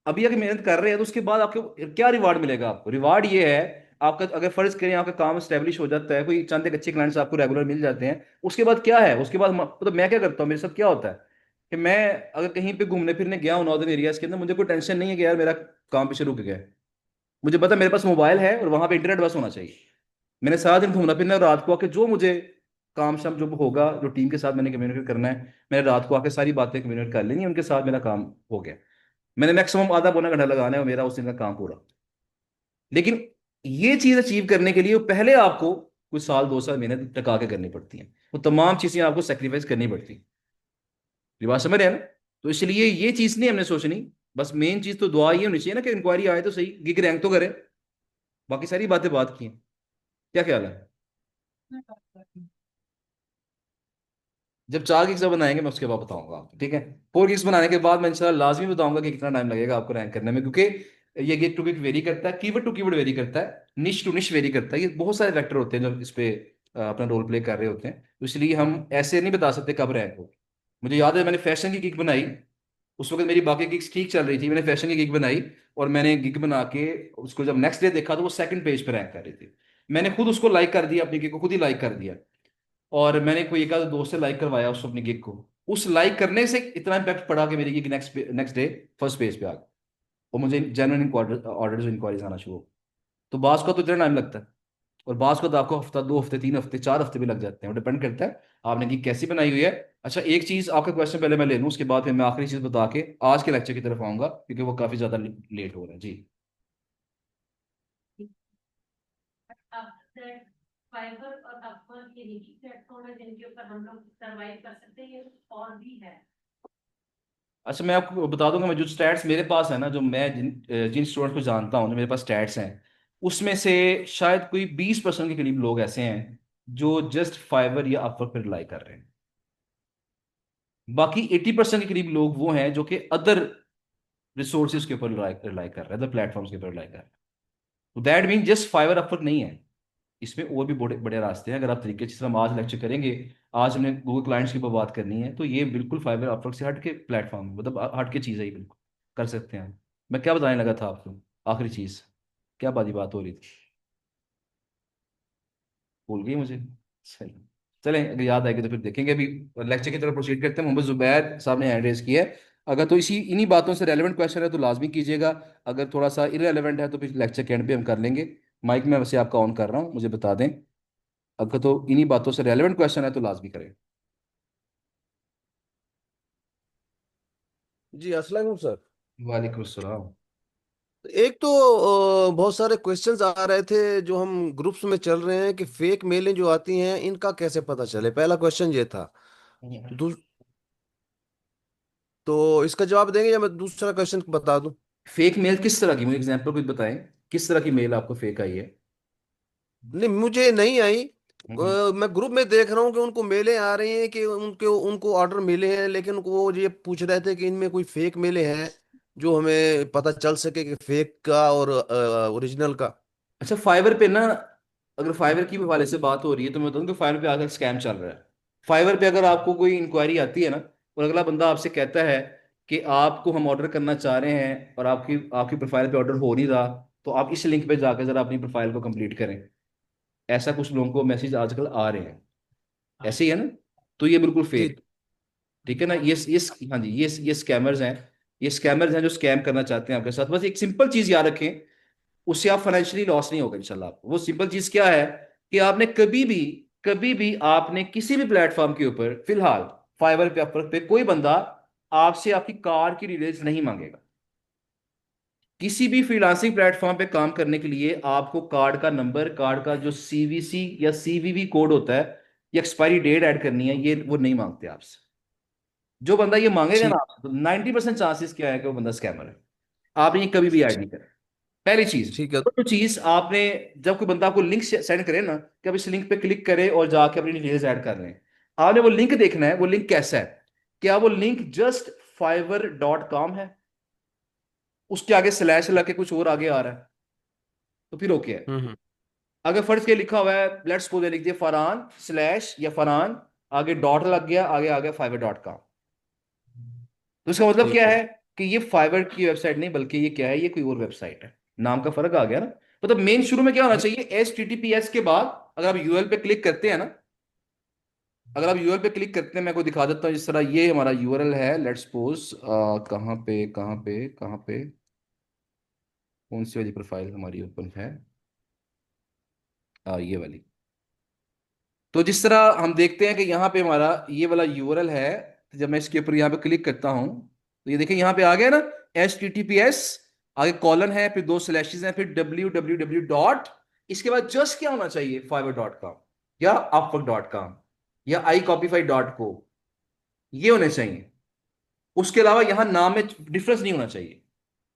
अभी अगर मेहनत कर रहे हैं तो उसके बाद आपको क्या रिवार्ड मिलेगा? आपको रिवार्ड ये है, आपका अगर फर्ज करें आपका काम स्टेब्लिश हो जाता है, कोई चंद एक अच्छे क्लाइंट्स आपको रेगुलर मिल जाते हैं, उसके बाद क्या है? उसके बाद मतलब मैं क्या करता हूँ, मेरे साथ क्या होता है कि मैं अगर कहीं पे घूमने फिरने गया हूँ नॉर्दर्न एरियाज के अंदर, मुझे कोई टेंशन नहीं है कि यार मेरा काम पीछे रुक गया है। मुझे पता है मेरे पास मोबाइल है और वहां पे इंटरनेट बस होना चाहिए। मैंने सारा दिन घूमना फिरना है, रात को आके जो मुझे काम शाम जो होगा, जो टीम के साथ मैंने कम्युनिकेट करना है, मैंने रात को आके सारी बातें कम्युनिकेट कर लेनी है उनके साथ, मेरा काम हो गया। मैंने मैक्सिमम आधा पौना घंटा लगाना है और मेरा उस दिन का काम पूरा। लेकिन ये चीज अचीव करने के लिए पहले आपको कुछ साल 2 साल मेहनत टका के करनी पड़ती है। वो तमाम चीजें आपको सेक्रीफाइस करनी पड़ती है। ये बात समझ रहे हैं ना? तो इसलिए ये चीज नहीं हमने सोचनी। बस मेन चीज तो दुआ ये होनी चाहिए ना कि इंक्वायरी आए तो सही, गिग रैंक तो करे। बाकी सारी बातें बात की हैं। क्या ख्याल है? जब 4 गिग्स बनाएंगे मैं उसके बाद बताऊंगा आपको, ठीक है? 4 गिग्स बनाने के बाद मैं इंशाल्लाह लाजमी बताऊंगा कि कितना टाइम लगेगा आपको रैंक करने में, क्योंकि ये गिग टू गिग वेरी करता है, कीवर्ड टू कीवर्ड वेरी करता है, निश टू निश वेरी करता है। ये बहुत सारे फैक्टर होते हैं जो इस पे अपना रोल प्ले कर रहे होते हैं, तो इसलिए हम ऐसे नहीं बता सकते कब रैंक हो। मुझे याद है मैंने फैशन की गिग बनाई, उस वक्त मेरी बाकी गिग्स ठीक चल रही थी, मैंने फैशन की गिग बनाई और मैंने गिग बना के उसको जब नेक्स्ट डे देखा तो वो सेकंड पेज पे रैंक कर रही थी। मैंने खुद उसको लाइक कर दिया, अपनी गिग को खुद ही लाइक कर दिया। और मैंने कोई एक आध दोस्त से लाइक करवाया उस अपनी गिग को। उस लाइक करने से इतना इम्पैक्ट पड़ा कि मेरी gig next next day first page पे आ गई। और मुझे जेन्युइन ऑर्डर्स इंक्वायरीज आना शुरू हो। तो बास का तो इतना टाइम लगता है, और बास का तो आपको हफ्ता, 2 हफ्ते, 3 हफ्ते, 4 हफ्ते भी लग जाते हैं, डिपेंड करता है आपने गिग कैसी बनाई हुई है। अच्छा, एक चीज आपका क्वेश्चन पहले मैं ले लूँ, उसके बाद फिर मैं आखिरी चीज बता के आज के लेक्चर की तरफ आऊंगा, क्योंकि वो काफी ज्यादा लेट हो रहा है जी। फाइबर और अपवर्क ये निजी प्लेटफॉर्म है जिनके ऊपर हम लोग सर्वाइव कर सकते हैं, ये और भी है। अच्छा, मैं आपको बता दूंगा, मैं जो स्टैट्स मेरे पास है ना, जो मैं जिन स्टूडेंट्स को जानता हूँ, जो मेरे पास स्टैट्स हैं, उसमें से शायद कोई 20% के करीब लोग ऐसे हैं जो जस्ट फाइवर या अपवर्क पर रिलाई कर रहे हैं। बाकी 80% के करीब लोग वो हैं जो कि अदर रिसोर्सेज के ऊपर रिलाई रिलाई कर रहे हैं, अदर प्लेटफॉर्म्स के ऊपर रिलाई कर रहे हैं। तो that mean just Fiverr Upwork नहीं है, इसमें और भी बड़े बड़े रास्ते हैं। अगर आप तरीके से हम आज लेक्चर करेंगे, आज हमने गूगल क्लाइंट्स के ऊपर बात करनी है, तो ये बिल्कुल फाइबर अपवर्क से हट के प्लेटफॉर्म, मतलब हट के चीज़ है, ये बिल्कुल कर सकते हैं। मैं क्या बताने लगा था आपको, आखिरी चीज़ क्या बात हो रही थी? भूल गई मुझे। सही। चलें, अगर याद आएगी तो फिर देखेंगे। अभी लेक्चर की तरफ प्रोसीड करते हैं। मोहम्मद जुबैर साहब ने हैंड रेज किया है। अगर तो इसी इन्हीं बातों से रेलेवेंट क्वेश्चन है तो लाजमी कीजिएगा। अगर थोड़ा सा इरेलीवेंट है तो फिर लेक्चर के एंड पे हम कर लेंगे। माइक में वैसे आपका ऑन कर रहा हूँ, मुझे बता दें। अगर तो इन्हीं बातों से रेलेवेंट क्वेश्चन है तो लाजमी करें। जी अस्सलाम वालेकुम सर। वालेकुम सलाम। एक तो बहुत सारे क्वेश्चंस आ रहे थे जो हम ग्रुप्स में चल रहे हैं कि फेक मेलें जो आती हैं इनका कैसे पता चले। पहला क्वेश्चन ये था। दू, तो इसका जवाब देंगे या मैं दूसरा क्वेश्चन बता दूं? फेक मेल किस तरह की, मुझे एग्जांपल कुछ बताएं। किस तरह की मेल आपको फेक आई है? नहीं, मुझे नहीं आई। हम्म। मैं ग्रुप में देख रहा हूँ कि उनको मेलें आ रही हैं कि उनके उनको ऑर्डर मिले हैं, लेकिन वो ये पूछ रहे थे कि इनमें कोई फेक मेलें हैं जो हमें पता चल सके कि फेक का और ओरिजिनल का। अच्छा, फाइवर पे ना, अगर फाइवर की हवाले से बात हो रही है तो मैं बताऊँ कि फाइवर पे आजकल स्कैम चल रहा है। फाइवर पे अगर आपको कोई इंक्वायरी आती है ना, और अगला बंदा आपसे कहता है कि आपको हम ऑर्डर करना चाह रहे हैं और आपकी आपकी प्रोफाइल पे ऑर्डर हो नहीं रहा, तो आप इस लिंक पे जाकर जरा अपनी प्रोफाइल को कंप्लीट करें। ऐसा कुछ लोगों को मैसेज आजकल आ रहे हैं। ऐसे ही है ना? तो ये बिल्कुल जी। फेक। ठीक है ना? हाँ जी, ये स्कैमर्स हैं। ये स्कैमर्स हैं जो स्कैम करना चाहते हैं आपके साथ। बस एक सिंपल चीज याद रखें, उससे आप फाइनेंशियली लॉस नहीं होगा इंशाल्लाह आपको। वो सिंपल चीज क्या है कि आपने कभी भी आपने किसी भी प्लेटफॉर्म के ऊपर फिलहाल फाइवर पे, अपवर्क पे, कोई बंदा आपसे आपकी कार की डिटेल्स नहीं मांगेगा। किसी भी फ्रीलांसिंग प्लेटफॉर्म पे काम करने के लिए आपको कार्ड का नंबर, कार्ड का जो सीवीसी या सीवीवी कोड होता है, ये एक्सपायरी डेट ऐड करनी है, ये वो नहीं मांगते आपसे। जो बंदा ये मांगेगा ना ठीक। आपसे, तो 90% चांसेस क्या है कि वो बंदा स्कैमर है। आपने ये कभी भी ऐड नहीं करा। पहली चीज। ठीक है। और जो चीज आपने, जब कोई बंदा आपको लिंक सेंड करे ना कि आप इस लिंक पे क्लिक करें और जाके अपनी डिटेल्स ऐड कर रहे हैं, आपने वो लिंक देखना है, वो लिंक कैसा है। क्या वो लिंक जस्ट fiverr.com है, उसके आगे स्लैश लगा के कुछ और आगे आ रहा है, तो फिर ओके है। हम्म। अगर फर्ज के लिखा हुआ है, लेट्स सपोज लिख दिया फरहान स्लैश या फरहान, आगे डॉट लग गया, आगे आ गया fiverr.com, तो इसका मतलब ठीक क्या है। है कि ये फाइवर की वेबसाइट नहीं, बल्कि ये क्या है, ये कोई और वेबसाइट है। नाम का फर्क आ गया ना। मतलब मेन शुरू में क्या होना चाहिए, HTTPS के बाद अगर आप यूएल पे क्लिक करते हैं ना, अगर आप यूएल पे क्लिक करते हैं, मैं को दिखा देता हूँ। जिस तरह ये हमारा यूआरएल है, लेट्स सपोज, कहाँ पे कौन सी वाली प्रोफाइल हमारी ओपन है, ये वाली। तो जिस तरह हम देखते हैं कि यहाँ पे हमारा ये वाला यूआरएल है, तो जब मैं इसके ऊपर यहाँ पे क्लिक करता हूँ, तो ये देखिए यहाँ पे आ गया ना, HTTPS, आगे कॉलन है, फिर दो स्लैशेस हैं, फिर www डॉट, इसके बाद जस्ट क्या होना चाहिए, fiverr.com या upwork.com या iCopify.co, ये होने चाहिए। उसके अलावा यहाँ नाम में डिफरेंस नहीं होना चाहिए।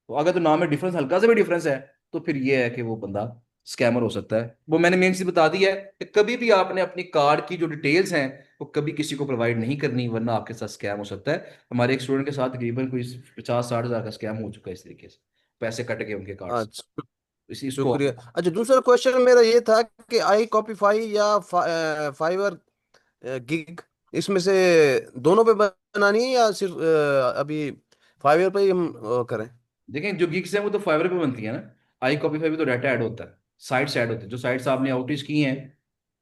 तो अगर तो नाम में डिफरेंस, हल्का सा भी डिफरेंस है, तो फिर ये है कि वो बंदा स्कैमर हो सकता है। वो मैंने मेन चीज बता दी है कि कभी भी आपने अपनी कार्ड की जो डिटेल्स हैं वो कभी किसी को प्रोवाइड नहीं करनी, वरना आपके साथ स्कैम हो सकता है। हमारे एक स्टूडेंट के साथ तकरीबन कोई 50-60 हज़ार का स्कैम हो चुका है इस तरीके से, पैसे कट गए उनके कार्ड से। अच्छा, इसी इसको। शुक्रिया। अच्छा, दूसरा क्वेश्चन मेरा ये था कि आई कॉपीफाई या फाइवर गिग, इसमें से दोनों पे बनानी है या सिर्फ अभी फाइवर पे ही हम करें? देखें, जो गिग्स हैं वो तो फाइवर पे बनती है ना। आई कॉपीफाई पे तो डाटा ऐड होता है, साइट्स ऐड होती है, जो साइट्स आपने आउटरीच की हैं,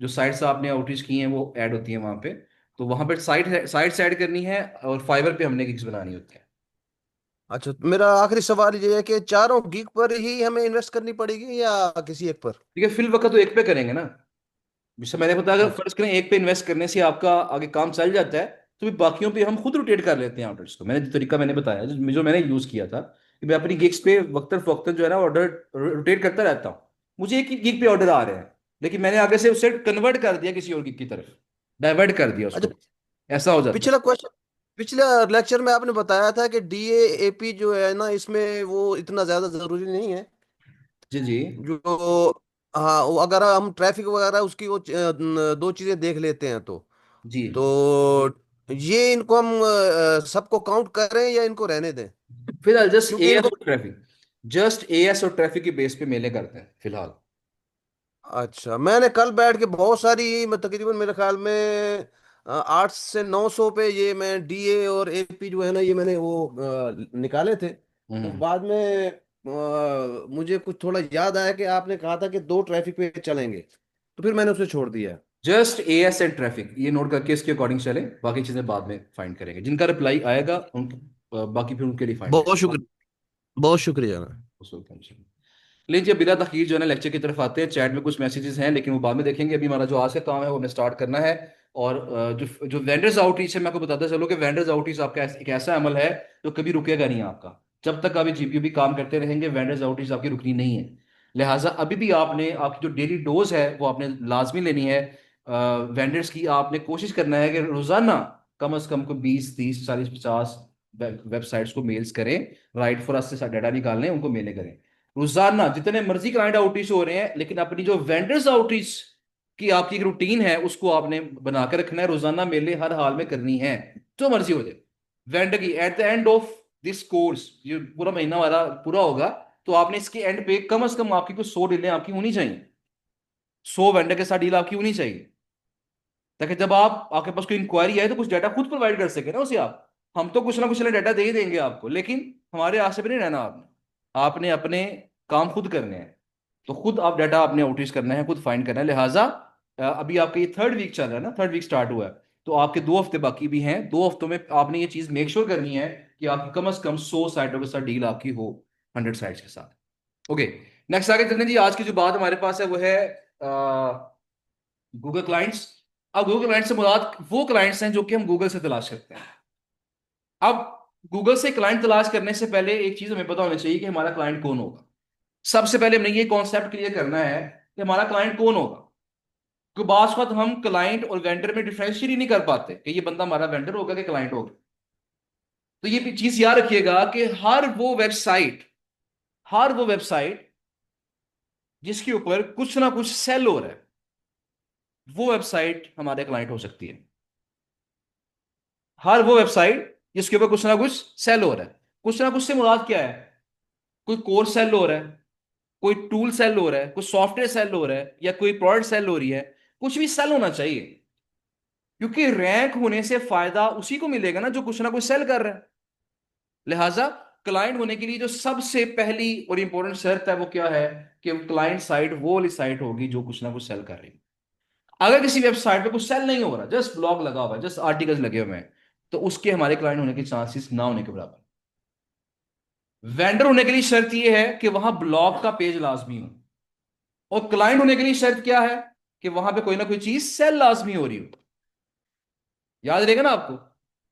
जो साइट्स आपने आउटरीच की हैं वो ऐड होती हैं वहां पे। तो वहां पे साइट्स ऐड करनी है, और फाइवर पे हमने गिग्स बनानी होती है। अच्छा, तो मेरा आखिरी सवाल ये है कि चारों गिग पर ही हमें इन्वेस्ट करनी पड़ेगी या किसी एक पर? ठीक है, फिल वक्त तो एक पे करेंगे ना। जैसे मैंने बताया, अगर अच्छा। फर्ज करें एक पे इन्वेस्ट करने से आपका आगे काम चल जाता है, तो फिर बाकियों पे हम खुद रोटेट कर लेते हैं ऑर्डर्स को। मैंने जो तरीका मैंने बताया, जो मैंने यूज किया था, कि मैं अपनी गिग्स पे वक्तन फवक्तन जो है ना ऑर्डर रोटेट करता रहता हूँ। मुझे एक ही गिग पे ऑर्डर आ रहे हैं, लेकिन मैंने आगे से उसे कन्वर्ट कर दिया किसी और गिग की तरफ, डाइवर्ट कर दिया अच्छा, उसको। ऐसा हो जाता है। पिछला क्वेश्चन, पिछले लेक्चर में आपने बताया था कि डीए एपी जो है ना, इसमें वो इतना ज्यादा जरूरी नहीं है। जी जी जो, हाँ, वो अगर हम ट्रैफिक वगैरह उसकी वो दो चीजें देख लेते हैं जी। तो ये इनको हम सबको काउंट करें या इनको रहने दें? फिलहाल जस्ट क्योंकि एएस इनको, और ट्रैफिक, जस्ट एएस और ट्रैफिक के बेस पे मेले करते हैं फिलहाल। अच्छा, मैंने कल बैठ के बहुत सारी, मैं तकरीबन मेरे ख्याल में 800 से 900 पे ये मैं डीए और एपी जो है ना, ये मैंने वो निकाले थे। तो हम्म। बाद में मुझे कुछ थोड़ा याद आया कि आपने कहा था कि दो ट्रैफिक पे चलेंगे, तो फिर मैंने उसे छोड़ दिया। जस्ट एएस एंड ट्रैफिक, ये नोट करके इसके अकॉर्डिंग चले, बाकी चीजें बाद में फाइंड करेंगे। जिनका रिप्लाई आएगा उनके, बाकी फिर उनके लिए फाइंड बहुत करेंगे। शुक्रिया, बहुत शुक्रिया। उसको टेंशन। लीजिए, बिना तखीर जो है ना लेक्चर की तरफ आते हैं। चैट में कुछ मैसेजेस हैं, लेकिन वो बाद में देखेंगे। अभी हमारा जो आज का काम है वो हमें स्टार्ट करना है। और जो जो वेंडर्स आउटरीच है, मैं आपको बताता चलो कि वेंडर्स आउटरीच आपका एक ऐसा अमल है जो कभी रुकेगा नहीं आपका। जब तक अभी जीपीयू भी काम करते रहेंगे, वेंडर्स आउटरीच आपकी रुकनी नहीं है। लिहाजा अभी भी आपने आपकी जो डेली डोज है वो आपने लाजमी लेनी है। वेंडर्स की आपने कोशिश करना है कि रोजाना कम से कम को 20, 30, 40, 50 वेबसाइट्स को मेल्स करें। राइट फॉर अस से डाटा निकालने, उनको मेलें करें। रोजाना जितने मर्जी क्लाइंट आउटरीच हो रहे हैं, लेकिन अपनी जो वेंडर्स आउटरीच की आपकी एक रूटीन है उसको आपने बनाकर रखना है। रोजाना मेले हर हाल में करनी है, जो मर्जी हो जाए। वेंडर की at the end of this course, ये पूरा महीना हमारा पूरा होगा, तो आपने इसके एंड पे कम से कम आपकी कुछ 100 डीलें आपकी होनी चाहिए। 100 वेंडर के साथ डील आपकी होनी चाहिए, ताकि जब आप आपके पास कोई इंक्वायरी आए तो कुछ डाटा खुद प्रोवाइड कर सके ना उसे आप। हम तो कुछ ना कुछ डाटा दे ही देंगे आपको, लेकिन हमारे आस पे नहीं रहना आपने। आपने अपने काम खुद करने हैं। तो खुद आप डाटा आपने आउटरीच करना है, खुद फाइंड करना है। लिहाजा अभी आपका ये थर्ड वीक चल रहा है ना, थर्ड वीक स्टार्ट हुआ है, तो आपके 2 हफ्ते बाकी भी हैं। 2 हफ्तों में आपने ये चीज मेक श्योर करनी है कि आपकी कम से कम 100 साइटों के साथ डील आपकी हो, 100 साइट्स के साथ। ओके, नेक्स्ट आगे चलते हैं जी। आज की जो बात हमारे पास है वो है गूगल क्लाइंट्स। अब गूगल क्लाइंट से मुराद वो क्लाइंट्स हैं जो कि हम गूगल से तलाश करते हैं। अब गूगल से क्लाइंट तलाश करने से पहले एक चीज हमें पता होनी चाहिए कि हमारा क्लाइंट कौन होगा। सबसे पहले हमने ये कॉन्सेप्ट क्लियर करना है कि हमारा क्लाइंट कौन होगा। क्योंकि बात वक्त हम क्लाइंट और वेंडर में डिफरेंशिएट ही नहीं कर पाते कि ये बंदा हमारा वेंडर होगा कि क्लाइंट होगा। तो ये भी चीज याद रखिएगा कि हर वो वेबसाइट जिसके ऊपर कुछ ना कुछ सेल हो रहा है, वो वेबसाइट हमारे क्लाइंट हो सकती है। हर वो वेबसाइट जिसके ऊपर कुछ ना कुछ सेल हो रहा है। कुछ ना कुछ से मुराद क्या है? कोई कोर्स सेल हो रहा है, कोई टूल सेल हो रहा है, कोई सॉफ्टवेयर सेल हो रहा है, या कोई प्रोडक्ट सेल हो रही है। कुछ भी सेल होना चाहिए, क्योंकि रैंक होने से फायदा उसी को मिलेगा ना जो कुछ ना कुछ सेल कर रहा है। लिहाजा क्लाइंट होने के लिए जो सबसे पहली और इंपॉर्टेंट शर्त है वो क्या है? कि क्लाइंट साइट वो वाली साइट होगी जो कुछ ना कुछ सेल कर रही है। अगर किसी वेबसाइट पे कुछ सेल नहीं हो रहा, जस्ट ब्लॉग लगा हुआ है, जस्ट आर्टिकल्स लगे हुए हैं, तो उसके हमारे क्लाइंट होने के चांसेस ना होने के बराबर। वेंडर होने के लिए शर्त यह है कि वहां ब्लॉग का पेज लाजमी हो। और क्लाइंट होने के लिए शर्त क्या है? कि वहां पे कोई ना कोई चीज सेल लाजमी हो रही हो। याद रहेगा ना आपको?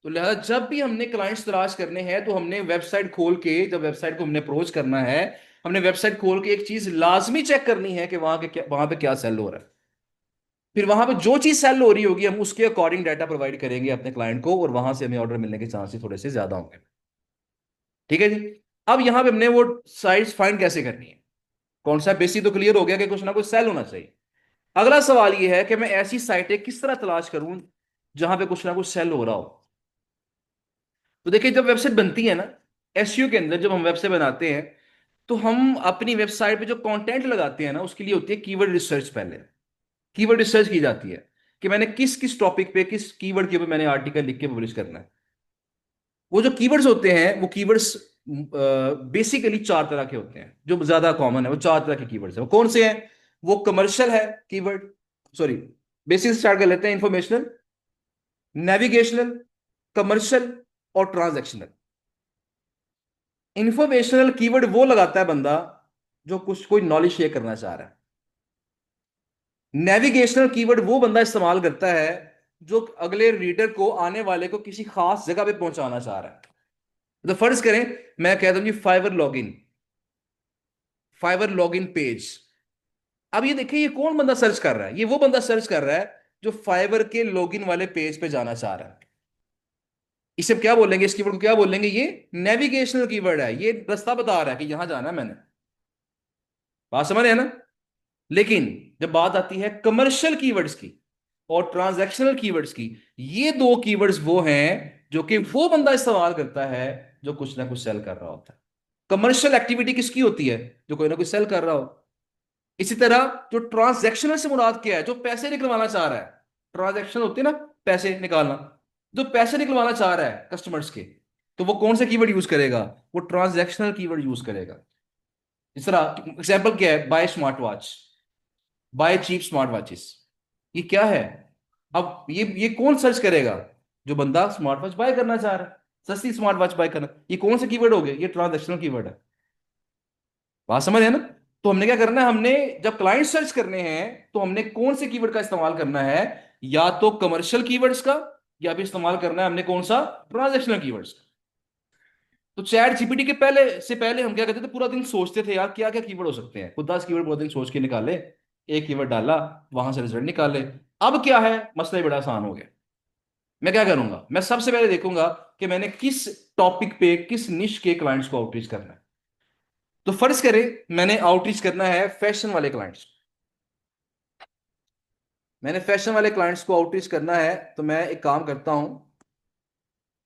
तो लिहाजा जब भी हमने क्लाइंट्स तलाश करने हैं तो हमने वेबसाइट खोल के, जब वेबसाइट को हमने अप्रोच करना है, हमने वेबसाइट खोल के एक चीज लाजमी चेक करनी है कि वहां पे क्या सेल हो रहा है। फिर वहां पे जो चीज सेल हो रही होगी हम उसके अकॉर्डिंग डाटा प्रोवाइड करेंगे अपने क्लाइंट को, और वहां से हमें ऑर्डर मिलने के चांसेस थोड़े से ज्यादा होंगे। ठीक है जी। अब यहां पे हमने वो साइट्स फाइंड कैसे करनी है? कॉन्सेप्ट बेसिक तो क्लियर हो गया कि कुछ ना कुछ सेल होना चाहिए। अगला सवाल ये है कि मैं ऐसी साइटें किस तरह तलाश करूं जहां पे कुछ ना कुछ सेल हो रहा हो। तो देखिए, जब वेबसाइट बनती है ना, एसईओ के अंदर जब हम वेबसाइट बनाते हैं, तो हम अपनी वेबसाइट पे जो कंटेंट लगाते हैं ना, उसके लिए होती है कीवर्ड रिसर्च। पहले कीवर्ड रिसर्च की जाती है कि मैंने किस किस टॉपिक पे, किस कीवर्ड के ऊपर मैंने आर्टिकल लिख के पब्लिश करना है। वो जो कीवर्ड्स होते हैं, वो कीवर्ड्स बेसिकली चार तरह के होते हैं। जो ज्यादा कॉमन है वो चार तरह के कीवर्ड्स हैं। वो कौन से हैं? वो कमर्शियल है कीवर्ड, सॉरी, बेसिक स्टार्ट कर लेते हैं। इंफॉर्मेशनल, नेविगेशनल, कमर्शियल और ट्रांजैक्शनल। इंफॉर्मेशनल कीवर्ड वो लगाता है बंदा जो कुछ कोई नॉलेज शेयर करना चाह रहा है। नेविगेशनल कीवर्ड वो बंदा इस्तेमाल करता है जो अगले रीडर को, आने वाले को किसी खास जगह पे पहुंचाना चाह रहा है। तो फर्ज करें, मैं कहता हूं जी फाइवर लॉगिन पेज। अब ये देखिए, ये कौन बंदा सर्च कर रहा है? ये वो बंदा सर्च कर रहा है जो फाइवर के लॉगिन वाले पेज पे जाना चाह रहा है। इसे क्या बोलेंगे? इस कीवर्ड को क्या बोलेंगे? ये नेविगेशनल कीवर्ड है। ये रास्ता बता रहा है कि यहां जाना है मैंने। बात समझ रहे हैं ना? लेकिन जब बात आती है कमर्शियल कीवर्ड्स की और ट्रांजैक्शनल कीवर्ड्स की, ये दो कीवर्ड्स वो हैं जो कि वो बंदा इस्तेमाल करता है जो कुछ ना कुछ सेल कर रहा होता है। कमर्शियल एक्टिविटी किसकी होती है? जो कोई ना कुछ सेल कर रहा हो। इसी तरह जो ट्रांजैक्शनल से मुराद क्या है? जो पैसे निकलवाना चाह रहा है। ट्रांजैक्शन होती है ना, पैसे निकालना। जो पैसे निकलवाना चाह रहा है कस्टमर्स के, तो वो कौन से कीवर्ड यूज करेगा? वो ट्रांजैक्शनल कीवर्ड यूज करेगा। इस तरह एग्जाम्पल क्या है? Buy smart watch, buy cheap smart watches. ये क्या है? अब ये कौन सर्च करेगा? जो बंदा स्मार्ट वॉच बाय करना चाह रहा है, सस्ती स्मार्ट वॉच बाय करना। ये कौन से कीवर्ड हो गए? ये ट्रांजैक्शनल कीवर्ड है। बात समझ है ना? तो हमने क्या करना है? हमने जब क्लाइंट सर्च करने हैं तो हमने कौन से कीवर्ड का इस्तेमाल करना है? या तो कमर्शियल कीवर्ड्स का, या भी इस्तेमाल करना है हमने कौन सा? ट्रांजैक्शनल कीवर्ड्स का। तो चैट जीपीटी के पहले हम क्या करते थे? पूरा दिन सोचते थे यार क्या क्या कीवर्ड हो सकते हैं। खुद 10 कीवर्ड पूरा दिन सोच के निकाले, एक कीवर्ड डाला, वहां से रिजल्ट निकाले। अब क्या है? मसला ही बड़ा आसान हो गया। मैं क्या करूंगा? मैं सबसे पहले देखूंगा कि मैंने किस टॉपिक पे, किस निश के क्लाइंट्स को आउटरीच करना है। तो फर्ज करें मैंने आउटरीच करना है फैशन वाले क्लाइंट्स। मैंने फैशन वाले क्लाइंट्स को आउटरीच करना है, तो मैं एक काम करता हूं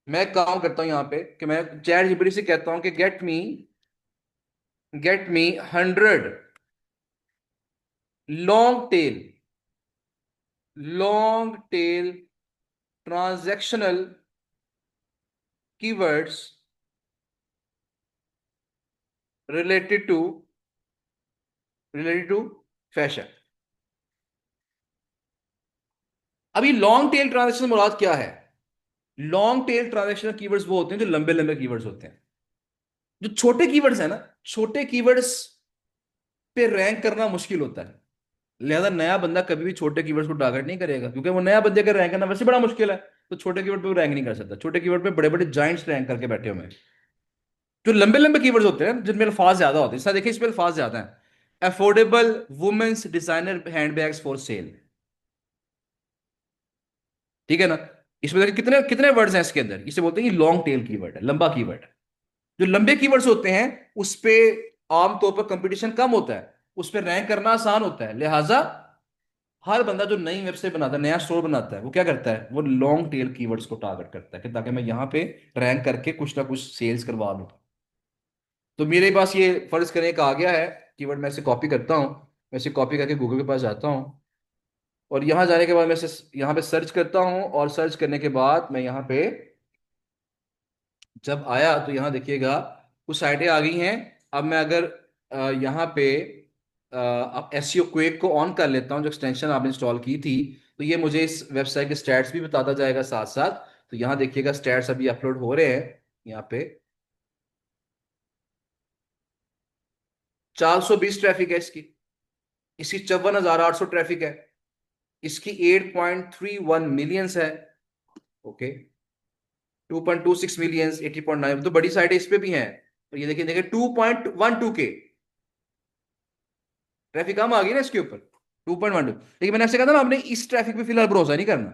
यहां पे कि मैं चैट जीपीटी से कहता हूं कि get me 100 long tail long tail transactional keywords related to related to fashion. अभी लॉन्ग टेल ट्रांजैक्शन मुराद क्या है? लॉन्ग टेल ट्रांजैक्शनल कीवर्ड्स वो होते हैं जो लंबे लंबे कीवर्ड्स होते हैं। जो छोटे कीवर्ड्स है ना, छोटे कीवर्ड्स पे रैंक करना मुश्किल होता है। लिहाजा नया बंदा कभी भी छोटे कीवर्ड्स को टारगेट नहीं करेगा, क्योंकि वो नया बंदे का रैंक करना वैसे बड़ा मुश्किल है। तो छोटे कीवर्ड पे वो रैंक नहीं कर सकता। छोटे कीवर्ड पे बड़े बड़े जाइंट्स रैंक करके बैठे हुए हैं। जो लंबे लंबे कीवर्ड्स होते हैं जिनमें अल्फाज ज्यादा होते हैं, जैसा देखिए इसमें अल्फाज ज्यादा है, affordable women's designer handbags for sale. ठीक है ना। इसमें देखिए कितने कितने वर्ड्स हैं इसके अंदर, इसे बोलते हैं कि लॉन्ग टेल कीवर्ड है, लंबा कीवर्ड है। जो लंबे कीवर्ड्स होते हैं उस पे आमतौर पर कंपटीशन कम होता है, उस पर रैंक करना आसान होता है, लिहाजा हर बंदा जो नई वेबसाइट बनाता है, नया स्टोर बनाता है, वो क्या करता है, वो लॉन्ग टेल कीवर्ड्स को टारगेट करता है कि ताकि मैं यहाँ पे रैंक करके कुछ ना कुछ सेल्स करवा लूँ। तो मेरे पास ये फर्ज करें एक आ गया है कीवर्ड, मैं इसे कॉपी करता हूँ। मैं इसे कॉपी करके गूगल के पास जाता हूँ, और यहाँ जाने के बाद मैं इसे यहाँ पे सर्च करता हूँ, और सर्च करने के बाद मैं यहाँ पे जब आया तो यहाँ देखिएगा कुछ साइटें आ गई हैं। अब मैं अगर यहाँ पे अब एसईओ क्वेक को ऑन कर लेता हूँ, जो एक्सटेंशन आपने इंस्टॉल की थी, तो ये मुझे इस वेबसाइट के स्टैट्स भी बताता जाएगा साथ साथ। तो यहाँ देखिएगा स्टैट्स अभी अपलोड हो रहे हैं यहाँ पे। 420 ट्रैफिक है इसकी, 54,800 ट्रैफिक है, इसकी 8.31 मिलियंस है। ओके, 2.26 मिलियंस, 80.9, तो बड़ी साइट इस पे भी है। तो ये देखिए देखिए 2.12 के ट्रैफिक कम आ गई ना इसके ऊपर, 2.12। लेकिन मैंने आपसे कहा था ना, आपने इस ट्रैफिक पे फिलहाल भरोसा नहीं करना,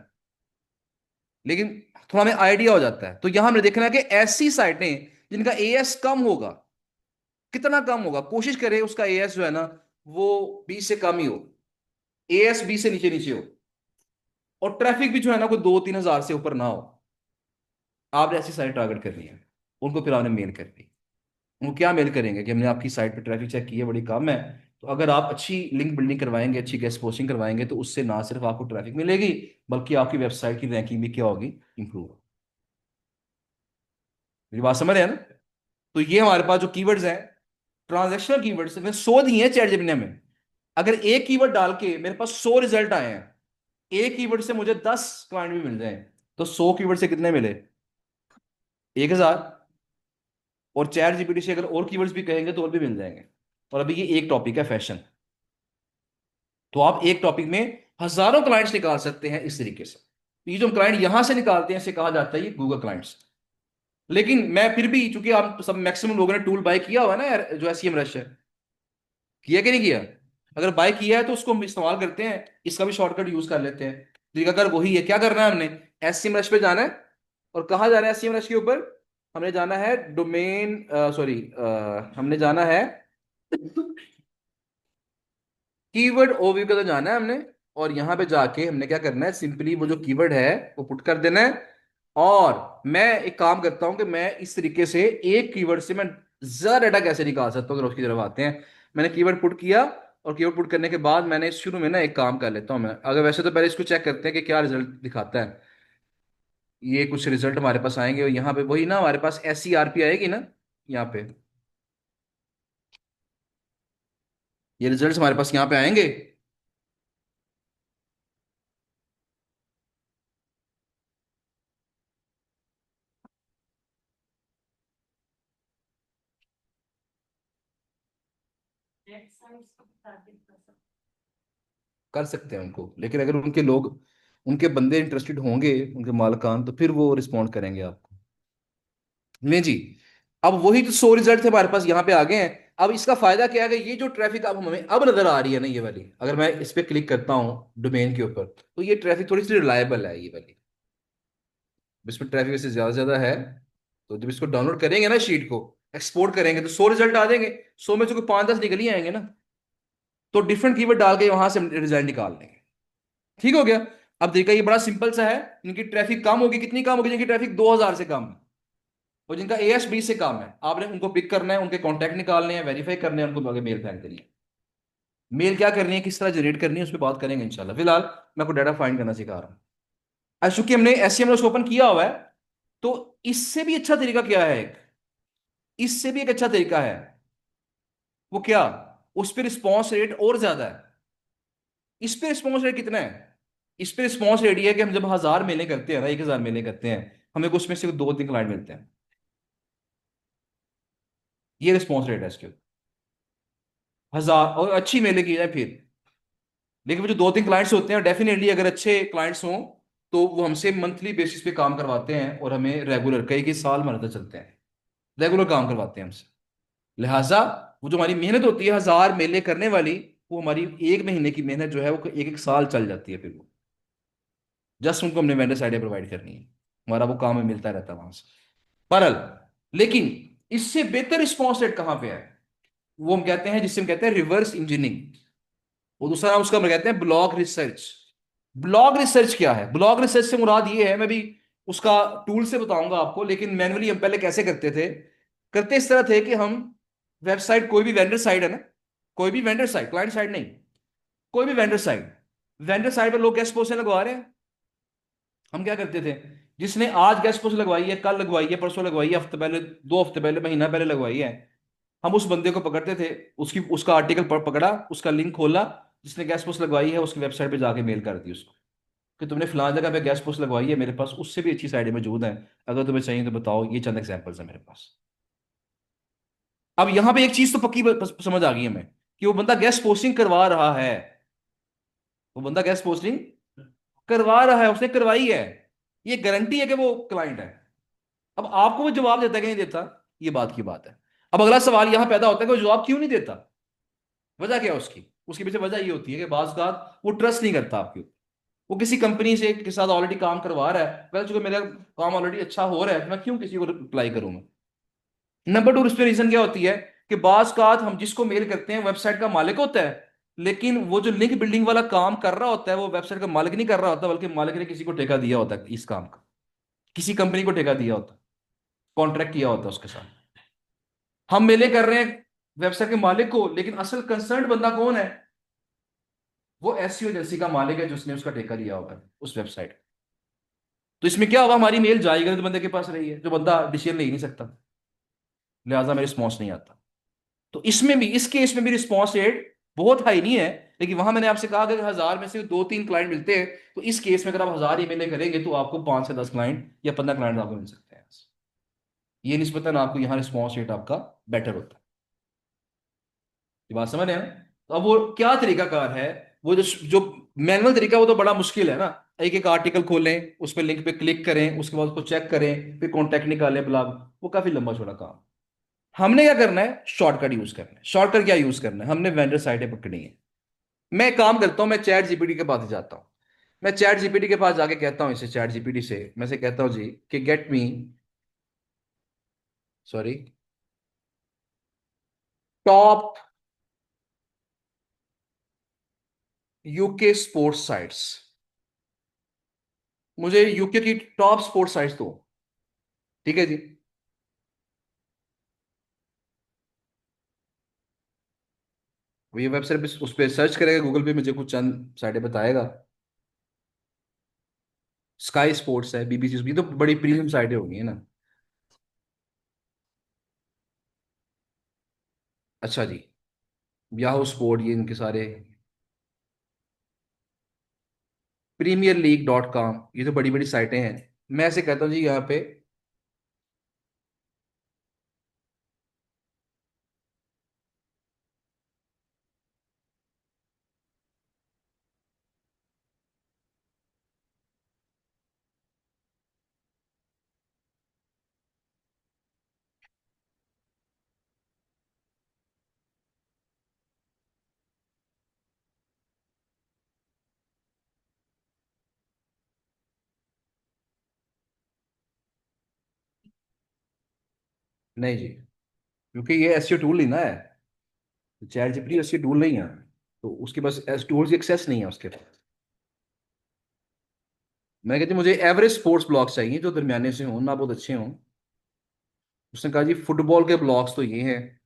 लेकिन थोड़ा हमें आइडिया हो जाता है। तो यहां हमने देखना है कि ऐसी साइटें जिनका एएस कम होगा, कितना कम होगा, कोशिश करें उसका एएस जो है ना वो 20 से कम ही हो, एएस 20 से नीचे नीचे हो, और ट्रैफिक भी जो है ना कोई 2-3 हजार से ऊपर ना हो। आपने ऐसी साइट टारगेट करनी है, उनको फिर आपने मेल करनी है। वो क्या मेल करेंगे कि हमने आपकी साइट पे ट्रैफिक चेक की है, बड़ी कम है। तो अगर आप अच्छी लिंक बिल्डिंग करवाएंगे, अच्छी गेस्ट पोस्टिंग करवाएंगे, तो उससे ना सिर्फ आपको ट्रैफिक मिलेगी, बल्कि आपकी वेबसाइट की रैंकिंग भी क्या होगी, इंप्रूव। मेरी बात समझ रहे हैं ना। तो ये हमारे पास जो कीवर्ड्स हैं, ट्रांजैक्शनल कीवर्ड्स में 100 दिए हैं चैट जीपीटी में। अगर एक कीवर्ड डाल के मेरे पास 100 रिजल्ट आए हैं, एक कीवर्ड से मुझे 10 क्लाइंट भी मिल जाए, तो 100 कीवर्ड से कितने मिले, 1,000। और चैट जीपीटी से अगर और कीवर्ड्स भी कहेंगे तो और भी मिल जाएंगे। और अभी ये एक टॉपिक है फैशन, तो आप एक टॉपिक में हजारों क्लाइंट्स निकाल सकते हैं इस तरीके से। तो ये जो क्लाइंट यहां से निकालते हैं इसे कहा जाता है ये गूगल क्लाइंट्स। लेकिन मैं फिर भी, चूंकि आप सब मैक्सिमम लोगों ने टूल बाय किया हुआ है ना यार, जो एसईएम रश है, किया कि नहीं किया। अगर बाय किया है तो उसको हम इस्तेमाल करते हैं, इसका भी शॉर्टकट यूज कर लेते हैं। तो अगर वही है, क्या करना है हमने, एसईएम रश पे जाना है। और कहाँ जाना है एसईएम रश के ऊपर, हमने जाना है डोमेन, सॉरी, हमने जाना है कीवर्ड ओवरव्यू का, तो जाना है हमने। और यहां पे जाके हमने क्या करना है, सिंपली वो जो कीवर्ड है वो पुट कर देना है। और मैं एक काम करता हूं कि मैं इस तरीके से एक कीवर्ड से मैं ज्यादा डाटा कैसे निकाल सकता हूँ, अगर उसकी तरफ आते हैं। मैंने कीवर्ड पुट किया, और कीवर्ड पुट करने के बाद मैंने शुरू में ना एक काम कर लेता हूं मैं, अगर वैसे तो पहले इसको चेक करते हैं कि क्या रिजल्ट दिखाता है। ये कुछ रिजल्ट हमारे पास आएंगे, और यहाँ पे वही ना हमारे पास एस सी आर पी आएगी ना, यहाँ पे ये रिजल्ट हमारे पास यहाँ पे आएंगे। कर सकते हैं उनको, लेकिन अगर उनके लोग, उनके बंदे इंटरेस्टेड होंगे, उनके मालकान, तो फिर वो रिस्पॉन्ड करेंगे आपको। नहीं जी। अब वही तो 100 रिजल्ट थे हमारे पास यहाँ पे आ गए हैं। अब इसका फायदा क्या है कि ये जो ट्रैफिक अब हमें अब नजर आ रही है ना, ये वाली, अगर मैं इस पे क्लिक करता हूँ डोमेन के ऊपर, तो ये ट्रैफिक थोड़ी सी रिलायबल है ये वाली। इसमें ट्रैफिक वैसे ज्यादा ज्यादा है। तो जब इसको डाउनलोड करेंगे ना, शीट को एक्सपोर्ट करेंगे, तो 100 रिजल्ट आ जाएंगे, 100 में से कोई 5-10 निकल ही आएंगे ना। तो डिफरेंट कीवर्ड डाल के वहां से हम रिजल्ट निकाल लेंगे। ठीक हो गया। अब देखा ये बड़ा सिंपल सा है। इनकी ट्रैफिक कम होगी, कितनी कम होगी, जिनकी ट्रैफिक 2,000 से कम है, और जिनका एएस 20 से कम है, आपने उनको पिक करना है, उनके कॉन्टैक्ट निकालने हैं, वेरीफाई करने हैं, उनको आगे मेल फेंक देनी है। मेल क्या करनी है, किस तरह जनरेट करनी है, उस पर बात करेंगे इंशाल्लाह। फिलहाल मैं आपको डाटा फाइंड करना सिखा रहा हूँ। आज चूंकि हमने एससीएम ओपन किया हुआ है, तो इससे भी अच्छा तरीका क्या है, एक इससे भी एक अच्छा तरीका है, वो क्या, उस पर रिस्पॉन्स रेट और ज्यादा है। इस पे रिस्पॉन्स रेट कितना है, इस पे रिस्पॉन्स रेट ये है कि हम जब 1,000 मेले करते हैं ना, 1,000 मेले करते हैं, हमें उसमें से 2-3 क्लाइंट मिलते हैं। ये रिस्पॉन्स रेट है इसके, 1,000 और अच्छी मेले की जाए फिर। लेकिन वो जो 2-3 क्लाइंट्स होते हैं, डेफिनेटली अगर अच्छे क्लाइंट्स हों, तो वो हमसे मंथली बेसिस पे काम करवाते हैं और हमें रेगुलर कई कई साल मरते चलते हैं, रेगुलर काम करवाते हैं हमसे। लिहाजा वो जो हमारी मेहनत होती है 1000 मेले करने वाली, वो हमारी एक महीने की मेहनत जो है वो एक एक साल चल जाती है फिर वो। जस्ट उनको हमने वेंडर साइड प्रोवाइड करनी है, हमारा वो काम हमें मिलता रहता है वहां से परल। लेकिन इससे बेहतर रिस्पॉन्स रेट कहां पे है, वो हम कहते हैं, जिससे हम कहते हैं रिवर्स इंजीनियरिंग। वो दूसरा नाम उसका हम कहते हैं ब्लॉग रिसर्च। ब्लॉग रिसर्च क्या है? ब्लॉग रिसर्च से मुराद ये है, मैं भी उसका टूल से बताऊंगा आपको, लेकिन मैनुअली हम पहले कैसे करते थे। करते इस तरह थे कि हम वेबसाइट, कोई भी वेंडर साइट है ना, कोई भी वेंडर साइट, क्लाइंट साइट नहीं, कोई भी वेंडर साइट, वेंडर साइट पर लोग गेस्ट पोस्ट लगवा रहे हैं। हम क्या करते थे, जिसने आज गेस्ट पोस्ट लगवाई है, कल लगवाई है, परसों लगवाई है, हफ्ते पहले, 2 हफ्ते पहले, महीना पहले लगवाई है, हम उस बंदे को पकड़ते थे, उसकी उसका आर्टिकल पकड़ा, उसका लिंक खोला, जिसने गेस्ट पोस्ट लगवाई है उसकी वेबसाइट पे जाके मेल कर दी उसको कि तुमने फलां जगह पे गेस्ट पोस्ट लगवाई है, मेरे पास उससे भी अच्छी साइटें मौजूद हैं, अगर तुम्हें चाहिए तो बताओ, ये चंद एग्जांपल्स हैं मेरे पास। अब यहां पे एक चीज तो पक्की समझ आ गई हमें कि वो बंदा गेस्ट पोस्टिंग करवा रहा है, वो बंदा गेस्ट पोस्टिंग करवा रहा है, उसने करवाई है, ये गारंटी है कि वो क्लाइंट है। अब आपको वो जवाब देता है कि नहीं देता, ये बात की बात है। अब अगला सवाल यहां पैदा होता है कि वो जवाब क्यों नहीं देता, वजह क्या है उसकी? उसके पीछे वजह ये होती है कि बाज़ बात वो ट्रस्ट नहीं करता आपके ऊपर। वो किसी कंपनी से के साथ ऑलरेडी काम करवा रहा है, वेल चूंकि मेरा काम ऑलरेडी अच्छा हो रहा है तो मैं क्यों किसी को रिप्लाई करूंगा। नंबर 2, उस पर रीजन क्या होती है कि बाज़ बात हम जिसको मेल करते हैं वेबसाइट का मालिक होता है, लेकिन वो जो लिंक बिल्डिंग वाला काम कर रहा होता है वो वेबसाइट का मालिक नहीं कर रहा होता, बल्कि मालिक ने किसी को ठेका दिया होता है इस काम का, किसी कंपनी को ठेका दिया होता है, कॉन्ट्रैक्ट किया होता है उसके साथ। हम मेले कर रहे हैं वेबसाइट के मालिक को, लेकिन असल कंसर्न बंदा कौन है? वो एसईओ एजेंसी का मालिक है जिसने उसका ठेका लिया होगा उस वेबसाइट। तो इसमें क्या होगा, हमारी मेल जाएगी गलत बंदे के पास रही है, जो बंदा डिसीजन ले ही नहीं सकता, लिहाजा में रिस्पॉन्स नहीं आता। तो इसमें भी, इस केस में भी रिस्पॉन्स रेट बहुत हाई नहीं है, लेकिन वहां मैंने आपसे कहा कि अगर 1000 में से 2-3 क्लाइंट मिलते हैं, तो इस केस में अगर आप 1000 ईमेल करेंगे तो आपको 5 से 10 क्लाइंट या 15 क्लाइंट आपको मिल सकते हैं। ये निस्बतन आपको यहाँ रिस्पॉन्स रेट आपका बेटर होता है। ये बात समझ रहे हैं ना? तो अब वो क्या तरीकाकार है, वो जो जो मैनुअल तरीका, वो तो बड़ा मुश्किल है ना। एक एक आर्टिकल खोलें, उस पर लिंक पे क्लिक करें, उसके बाद उसको चेक करें, फिर कॉन्टैक्ट निकालें, ब्लॉग, वो काफी लंबा चौड़ा काम। हमने क्या करना है, शॉर्टकट यूज करना है। शॉर्टकट क्या यूज करना है, हमने वेंडर साइटें पकड़ी है। मैं एक काम करता हूँ, मैं चैट जीपीटी के पास जाता हूँ। मैं चैट जीपीटी के पास जाके कहता हूँ, इसे चैट जीपीटी से मैं से कहता हूँ जी कि गेट मी, sorry, top UK sports sites, मुझे यूके की टॉप स्पोर्ट्स साइट्स दो। ठीक है जी। वो ये वेबसाइट पे, उस पर सर्च करेगा गूगल पे, मुझे कुछ चंद साइटें बताएगा। स्काई स्पोर्ट्स है, बीबीसी, ये तो बड़ी प्रीमियम साइटें होगी है ना। अच्छा जी, याहू स्पोर्ट, ये इनके सारे, प्रीमियर लीग.com, ये तो बड़ी बड़ी साइटें हैं। मैं ऐसे कहता हूँ जी यहाँ पे, नहीं जी, क्योंकि ये एसईओ टूल नहीं ना है, चैट जीपीटी एसईओ टूल नहीं है, तो उसके पास एस टूल्स की एक्सेस नहीं है उसके पास। मैं कहती मुझे एवरेज स्पोर्ट्स ब्लॉग्स चाहिए जो दरमियाने से हों, ना बहुत अच्छे हों। उसने कहा जी फुटबॉल के ब्लॉग्स तो ये हैं,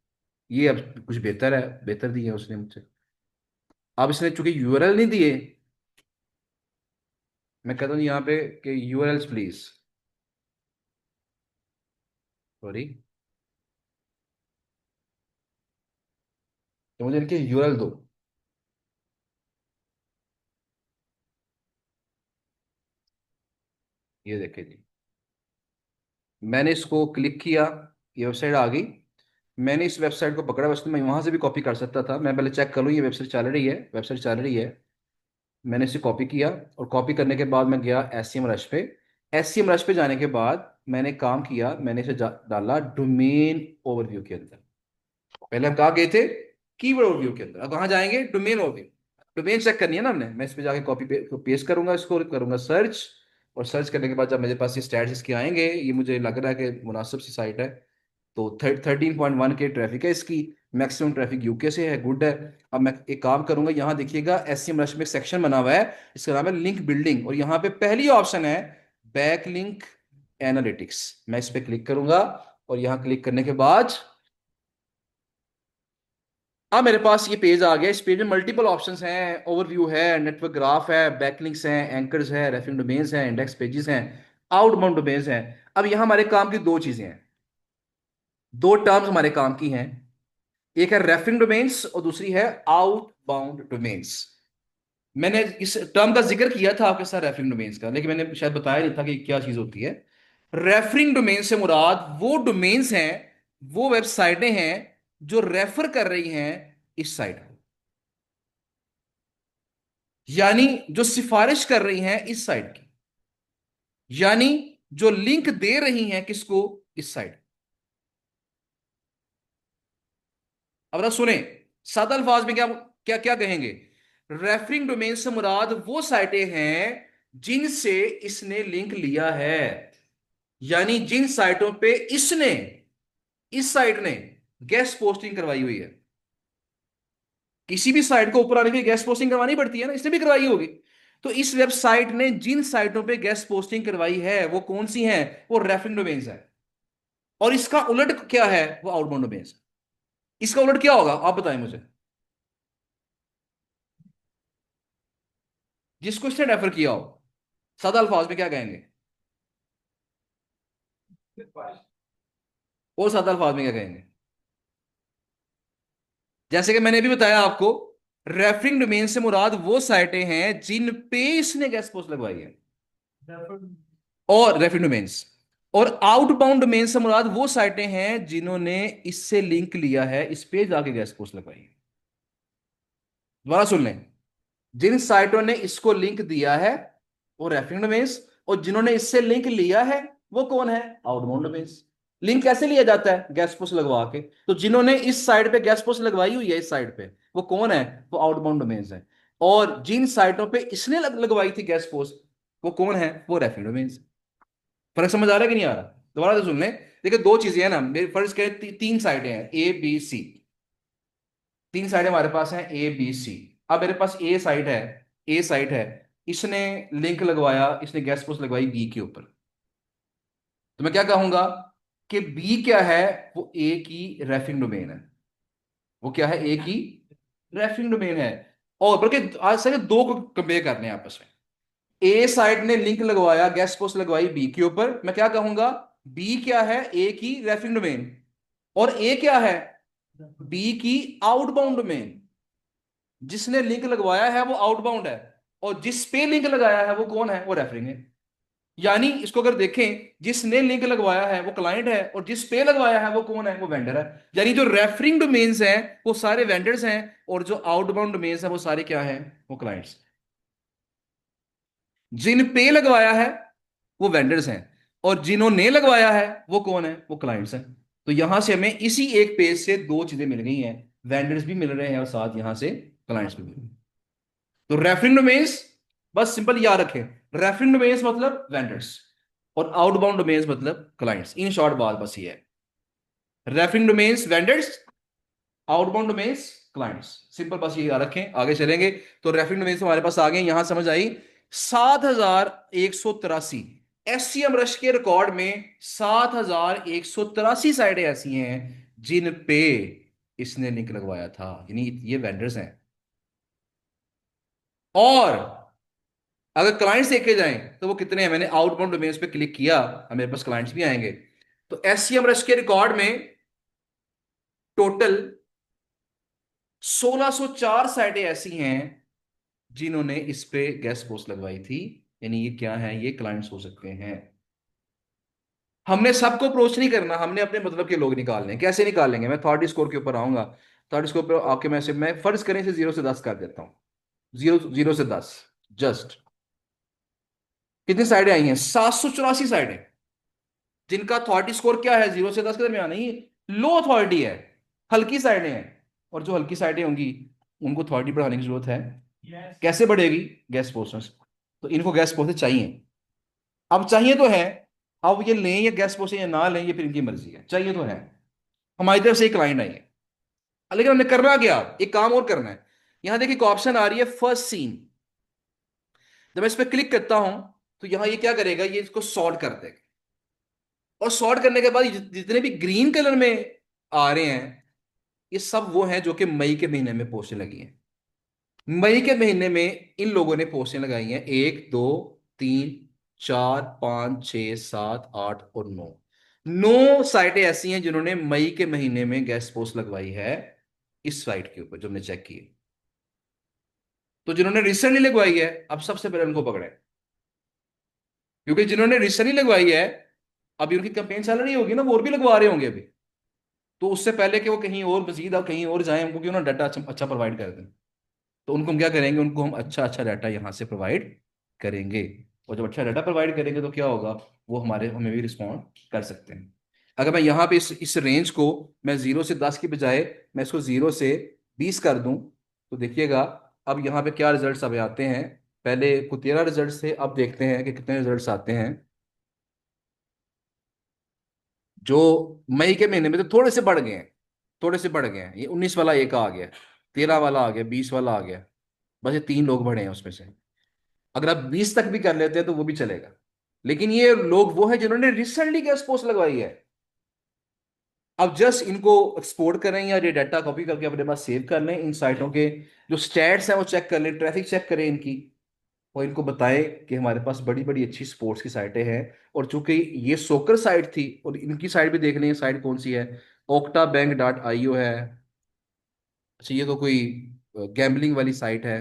ये अब कुछ बेहतर है, बेहतर दिए हैं उसने मुझसे। अब इसने चूंकि यूआरएल नहीं दिए, मैं कहता हूँ यहाँ पे कि यूआरएल्स प्लीज, सॉरी, तो मुझे इनके यूआरएल दो। ये देखे जी, मैंने इसको क्लिक किया, ये वेबसाइट आ गई। मैंने इस वेबसाइट को पकड़ा, वैसे तो मैं वहां से भी कॉपी कर सकता था, मैं पहले चेक कर लूँ ये वेबसाइट चल रही है, वेबसाइट चल रही है। मैंने इसे कॉपी किया, और कॉपी करने के बाद मैं गया एससीएम रश पे। एससीएम रश पे जाने के बाद मैंने काम किया, मैंने इसे डाला डोमेन ओवरव्यू के अंदर। पहले हम कहाँ गए थे? कीवर्ड ओवरव्यू के अंदर। अब कहाँ जाएंगे? Domain overview. डोमेन चेक करनी है ना हमने। मैं इस पे जाके कॉपी पेस्ट करूंगा, इसको करूंगा सर्च। और सर्च करने के बाद जब मेरे पास ये स्टैट्स इसके आएंगे, ये मुझे लग रहा है कि मुनासिब सी साइट है। तो 13.1 के ट्रैफिक है इसकी। मैक्सिमम ट्रैफिक यूके से है, गुड है। अब मैं एक काम करूंगा, यहाँ देखिएगा एससीएम रश में सेक्शन बना हुआ है, इसका नाम है लिंक बिल्डिंग, और यहाँ पे पहली ऑप्शन है बैक लिंक एनालिटिक्स। मैं इस पे क्लिक करूंगा, और यहाँ क्लिक करने के बाद अब मेरे पास ये पेज आ गया। इस पेज में मल्टीपल ऑप्शंस हैं, ओवरव्यू है, नेटवर्क ग्राफ है, बैकलिंक्स हैं, एंकर्स है, रेफरिंग डोमेन्स हैं, इंडेक्स पेजेस हैं, आउटबाउंड डोमेन्स हैं। अब यहाँ हमारे काम की दो चीजें हैं, दो टर्म्स हमारे काम की हैं। एक है रेफरिंग डोमेन्स और दूसरी है आउटबाउंड डोमेन्स। मैंने इस टर्म का जिक्र किया था आपके साथ रेफरिंग डोमेन्स का, लेकिन मैंने शायद बताया नहीं था कि क्या चीज होती है। रेफरिंग डोमेन से मुराद वो डोमेन्स हैं, वो वेबसाइटें हैं जो रेफर कर रही हैं इस साइट को, यानी जो सिफारिश कर रही हैं इस साइट की, यानी जो लिंक दे रही हैं किसको? इस साइट। अब ना सुने, सादा अल्फाज में क्या क्या क्या कहेंगे? रेफरिंग डोमेन से मुराद वो साइटें हैं जिनसे इसने लिंक लिया है, यानी जिन साइटों पे इसने, इस साइट ने गेस्ट पोस्टिंग करवाई हुई है। किसी भी साइट को ऊपर आने के लिए गेस्ट पोस्टिंग करवानी पड़ती है ना, इसने भी करवाई होगी। तो इस वेबसाइट ने जिन साइटों पे गेस्ट पोस्टिंग करवाई है वो कौन सी हैं? वो रेफरिंग डोमेन्स है। और इसका उलट क्या है? वो आउटबाउंड डोमेन्स है। इसका उलट क्या होगा आप बताएं मुझे, जिसको इसने रेफर किया हो, सादा अल्फाज में क्या कहेंगे? और सादा अल्फाज में क्या कहेंगे? जैसे कि मैंने अभी बताया आपको, रेफरिंग डोमेन से मुराद वो साइटें हैं जिन पे इसने गेस्ट पोस्ट लगवाई है, और रेफरिंग डोमेन्स। और आउटबाउंड डोमेन से मुराद वो साइटें हैं जिन्होंने इससे लिंक लिया है, इस पे जाके गेस्ट पोस्ट लगवाई है। दोबारा सुन लें, जिन साइटों ने इसको लिंक दिया है वो रेफरिंग डोमेन्स, और जिन्होंने इससे लिंक लिया है वो कौन है? Outbound domains. लिंक कैसे लिया जाता है? गेस्ट पोस्ट लगवा के। तो जिन्होंने इस साइट पे गेस्ट पोस्ट लगवाई हुई है इस साइट पे, वो कौन है? वो आउटबाउंड डोमेन्स है। और जिन साइटों पे इसने लगवाई थी गेस्ट पोस्ट, वो कौन है? वो रेफरिंग डोमेन्स। फर्क समझ आ रहा है कि नहीं आ रहा? दोबारा से सुन लें। देखिए दो चीजें हैं ना, मेरे फर्ज करें तीन साइडें हैं, ए बी सी। तीन साइडें हमारे पास हैं, ए बी सी। अब मेरे पास ए साइड है, ए साइड है, इसने लिंक लगवाया, इसने गेस्ट पोस्ट लगवाई बी के ऊपर। तो मैं क्या कहूंगा कि बी क्या है? वो ए की रेफरिंग डोमेन है। वो क्या है? ए की रेफरिंग डोमेन है। और बल्कि आज से दो को कंपेयर करने हैं आपस में। ए साइड ने लिंक लगवाया, गेस्ट पोस्ट लगवाई बी के ऊपर, मैं क्या कहूंगा? बी क्या है? ए की रेफरिंग डोमेन। और ए क्या है? बी की आउटबाउंड डोमेन। जिसने लिंक लगवाया है वो आउटबाउंड है, और जिस पे लिंक लगाया है वो कौन है? वो रेफरिंग है। यानी इसको अगर देखें, जिसने लिंक लगवाया है वो क्लाइंट है, और जिस पे लगवाया है वो कौन है? वो वेंडर है। यानी जो रेफरिंग डोमेन्स हैं वो सारे वेंडर्स हैं, और जो आउटबाउंड डोमेन्स हैं वो सारे क्या हैं? वो क्लाइंट्स। जिन पे लगवाया है वो वेंडर्स हैं, और जिन्होंने लगवाया है वो कौन है? वो क्लाइंट्स हैं। तो यहां से हमें इसी एक पेज से दो चीजें मिल गई हैं, वेंडर्स भी मिल रहे हैं और साथ यहां से क्लाइंट्स भी मिल रहे हैं। तो रेफरिंग डोमेन्स, बस सिंपल याद रखें, रेफरिंग डोमेन्स मतलब वेंडर्स, और आउटबाउंड डोमेन्स मतलब क्लाइंट्स। इन शॉर्ट बात बस ये है, referring domains vendors, outbound domains clients. Simple बस ये याद रखें, आगे चलेंगे। तो रेफरिंग डोमेन्स हमारे पास आ गए, यहां समझ आई। 7,183 एससीएम रश के रिकॉर्ड में 7,183 साइटें ऐसी हैं जिन पे इसने लिंक लगवाया था, यानी ये वेंडर्स हैं। और अगर क्लाइंट्स देखे जाएं तो वो कितने हैं? मैंने आउटबाउंड डोमेन्स पे क्लिक किया, अब मेरे पास क्लाइंट्स भी आएंगे। तो एससीएम रश के रिकॉर्ड में टोटल 1,604 साइटें ऐसी हैं जिन्होंने इस पे गेस्ट पोस्ट लगवाई थी, यानी ये क्या है? ये क्लाइंट्स हो सकते हैं। हमने सबको अप्रोच नहीं करना, हमने अपने मतलब के लोग निकालने हैं। कैसे निकालेंगे? मैं थॉट स्कोर के ऊपर आऊंगा। थॉट स्कोर पर आके मैं फर्ज करें से 0 से 10 कर देता हूं। 0 0 से 10। जस्ट कितनी साइडें आई हैं? 784 साइडें, जिनका अथॉरिटी स्कोर क्या है, 0 से 10 के दरमियान है, ये लो अथॉरिटी है, हल्की साइडें हैं। और जो हल्की साइडें होंगी उनको अथॉरिटी बढ़ाने की जरूरत है। कैसे बढ़ेगी? Guest posters. तो इनको गेस्ट पोस्टर चाहिए। अब चाहिए तो है, अब ये लें या गेस्ट पोस्टर या ना लें, ये फिर इनकी मर्जी है, चाहिए तो है। हमारी तरफ से एक क्लाइंट आई है, लेकिन हमने करना क्या, एक काम और करना है। यहां देखिए एक ऑप्शन आ रही है फर्स्ट सीन। जब मैं इस पर क्लिक करता हूं तो यहां ये क्या करेगा, ये इसको सॉर्ट कर देगा। और सॉर्ट करने के बाद ये जितने भी ग्रीन कलर में आ रहे हैं, ये सब वो हैं जो कि मई के महीने में पोस्टें लगी हैं। मई के महीने में इन लोगों ने पोस्टें लगाई हैं, 1 2 3 4 5 6 7 8 और 9। 9 साइटें ऐसी हैं जिन्होंने मई के महीने में गेस्ट पोस्ट लगवाई है इस साइट के ऊपर जो हमने चेक की है। तो जिन्होंने रिसेंटली लगवाई है, अब सबसे पहले उनको पकड़े, क्योंकि जिन्होंने रिसेंटली लगवाई है अभी उनकी कैंपेन चल रही होगी ना, वो और भी लगवा रहे होंगे अभी। तो उससे पहले कि वो कहीं और मजीद और कहीं और जाएं, उनको क्यों ना डाटा अच्छा अच्छा प्रोवाइड कर दें। तो उनको हम क्या करेंगे, उनको हम अच्छा अच्छा डाटा यहाँ से प्रोवाइड करेंगे। और जब अच्छा डाटा प्रोवाइड करेंगे तो क्या होगा, वो हमारे हमें भी रिस्पॉन्ड कर सकते हैं। अगर मैं यहाँ पे इस रेंज को मैं 0 से 10 की बजाय मैं इसको 0 से 20 कर दूं, तो देखिएगा अब यहाँ पे क्या रिजल्ट्स अब आते हैं। पहले कुछ 13 रिजल्ट्स थे, अब देखते हैं कि कितने रिजल्ट्स आते हैं। जो मई के महीने में तो थोड़े से बढ़ गए हैं, थोड़े से बढ़ गए हैं। ये 19 वाला एक आ गया, 13 वाला आ गया, 20 वाला आ गया। बस ये 3 लोग बढ़े हैं उसमें से। अगर आप 20 तक भी कर लेते हैं तो वो भी चलेगा। लेकिन ये लोग वो है जिन्होंने रिसेंटली गैस पोस्ट लगवाई है। अब जस्ट इनको एक्सपोर्ट करें या ये डाटा कॉपी करके अपने पास सेव कर लें, इन साइटों के जो स्टैट्स हैं वो चेक कर लें, ट्रैफिक चेक करें इनकी। और इनको बताएं कि हमारे पास बड़ी बड़ी अच्छी स्पोर्ट्स की साइटें हैं। और चूंकि ये सोकर साइट थी, और इनकी साइट भी देख लें, साइट कौन सी है, octabank.io है। अच्छा, ये तो कोई गैम्बलिंग वाली साइट है।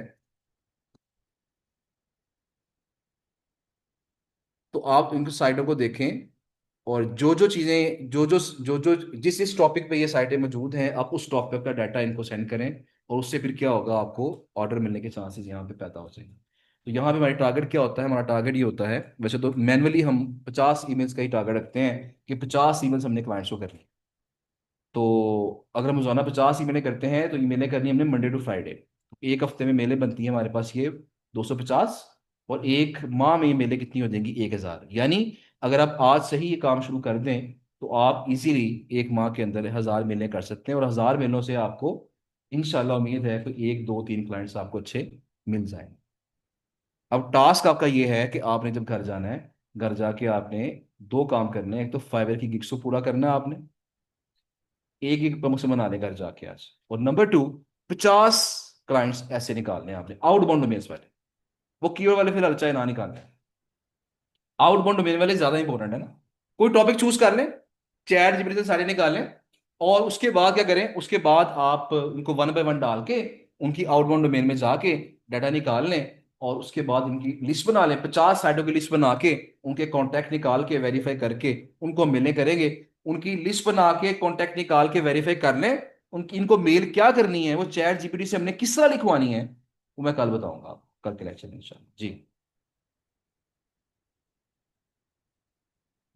तो आप इनकी साइटों को देखें, और जो जो चीजें जो जो जिस जिस टॉपिक पे ये साइटें मौजूद हैं, आप उस टॉपिक का डाटा इनको सेंड करें। और उससे फिर क्या होगा, आपको ऑर्डर मिलने के चांसेस यहाँ पे पैदा हो जाएंगे। तो यहाँ पे हमारी टारगेट क्या होता है, हमारा टारगेट ये होता है, वैसे तो मैनुअली हम 50 ईमेल्स का ही टारगेट रखते हैं कि 50 ईमेल्स हमने क्लाइंट्स को करनी। तो अगर हम रोजाना 50 ईमेलें करते हैं तो ईमेलें करनी है हमने मंडे टू फ्राइडे। एक हफ्ते में मेलें बनती हैं हमारे पास ये 250। और एक माह में ये मेलें कितनी हो जाएंगी, 1000। यानी अगर आप आज से ही ये काम शुरू कर दें तो आप इजीली एक माह के अंदर 1000 मेलें कर सकते हैं। और 1000 मेलों से आपको इंशाल्लाह उम्मीद है कि 1 2 3 क्लाइंट्स आपको अच्छे मिल जाएं। अब टास्क आपका ये है कि आपने जब घर जाना है, घर जाके आपने 2 काम करने हैं। एक तो फाइवर की गिग्स को पूरा करना है आपने, एक एक प्रमोशन बना दें घर जाके आज। और नंबर 2, 50 क्लाइंट्स ऐसे निकालने हैं आपने आउटबाउंड डोमेन्स वाले। वो कीवर्ड वाले फिलहाल चाहे ना निकालने, आउटबाउंड डोमेन वाले ज्यादा इंपॉर्टेंट है ना। कोई टॉपिक चूज कर लें, चैट जीपीटी से सारे निकालें। और उसके बाद क्या करें, उसके बाद आप उनको 1 बाय 1 डाल के उनकी आउटबाउंड डोमेन में जाके डाटा निकाल लें। और उसके बाद उनकी लिस्ट बना लें, 50 साइटों की लिस्ट बना के, उनके कॉन्टैक्ट निकाल के वेरीफाई करके उनको मिलने करेंगे। उनकी लिस्ट बना के कॉन्टैक्ट निकाल के वेरीफाई कर लें। उनकी इनको मेल क्या करनी है, वो चैट जीपीटी से हमने किस तरह लिखवानी है, वो मैं कल बताऊंगा आपको, कल के लेक्चर में इंशाल्लाह जी।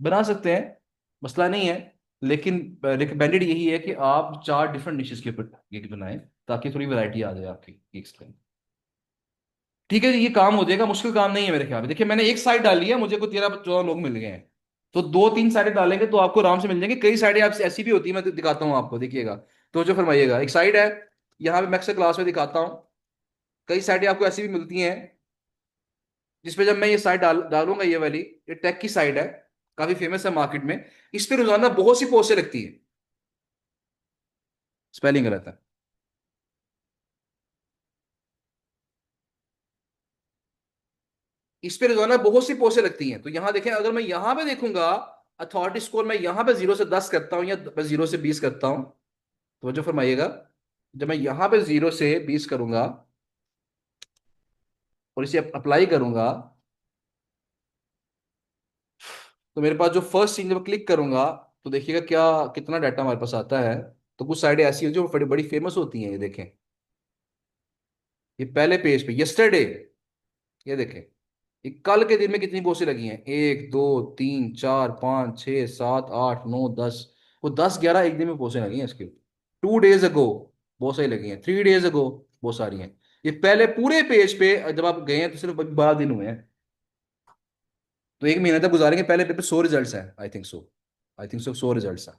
बना सकते हैं, मसला नहीं है। लेकिन रिकमेंडेड यही है कि आप 4 डिफरेंट डिशेस के ऊपर गिग बनाएं, ताकि थोड़ी वैरायटी आ जाए आपकी गिग्स में। ठीक है जी, ये काम हो जाएगा, मुश्किल काम नहीं है मेरे ख्याल में। देखिए मैंने एक साइड डाली है, मुझे को 13 14 लोग मिल गए हैं। तो 2 3 साइडें डालेंगे तो आपको आराम से मिल जाएंगे। कई साइडें आपसे ऐसी भी होती है, मैं दिखाता हूँ आपको, देखिएगा। तो जो फरमाइएगा, एक साइड है यहाँ पे, मैं अक्सर क्लास में दिखाता हूँ। कई साइडें आपको ऐसी भी मिलती हैं, जिसपे जब मैं ये साइड डालूंगा, ये वाली, ये टेक की साइड है, काफी फेमस है मार्केट में। इस पे रोजाना बहुत सी पोस्टें लगती है। स्पेलिंग गलत है। इस पे रोजाना बहुत सी पोस्टें लगती हैं। तो यहां देखें, अगर मैं यहां पे देखूंगा अथॉरिटी स्कोर, मैं यहां पे 0 से 10 करता हूं या 0 से 20 करता हूं, तो जो फरमाइएगा, जब मैं यहां पे 0 से 20 करूंगा और इसे अप्लाई करूंगा, तो मेरे पास जो फर्स्ट सीन जब क्लिक करूंगा, तो देखिएगा क्या कितना डाटा हमारे पास आता है। तो कुछ साइडें ऐसी हैं जो बड़ी बड़ी फेमस होती हैं, ये देखें। ये पहले पेज पे यस्टरडे ये देखें, ये कल के दिन में कितनी पोस्टें लगी हैं, 1 2 3 4 5 6 7 8 9 10। वो 10 11 एक दिन में पोस्टें लगी हैं इसके। 2 डेज अगो बहुत सारी लगी हैं, 3 डेज अगो बहुत सारी हैं। ये पहले पूरे पेज पे जब आप गए हैं तो सिर्फ 12 दिन हुए हैं, तो एक महीना तक गुजारेंगे। पहले पेज पे 100 रिजल्ट हैं, आई थिंक सो 100 रिजल्ट हैं।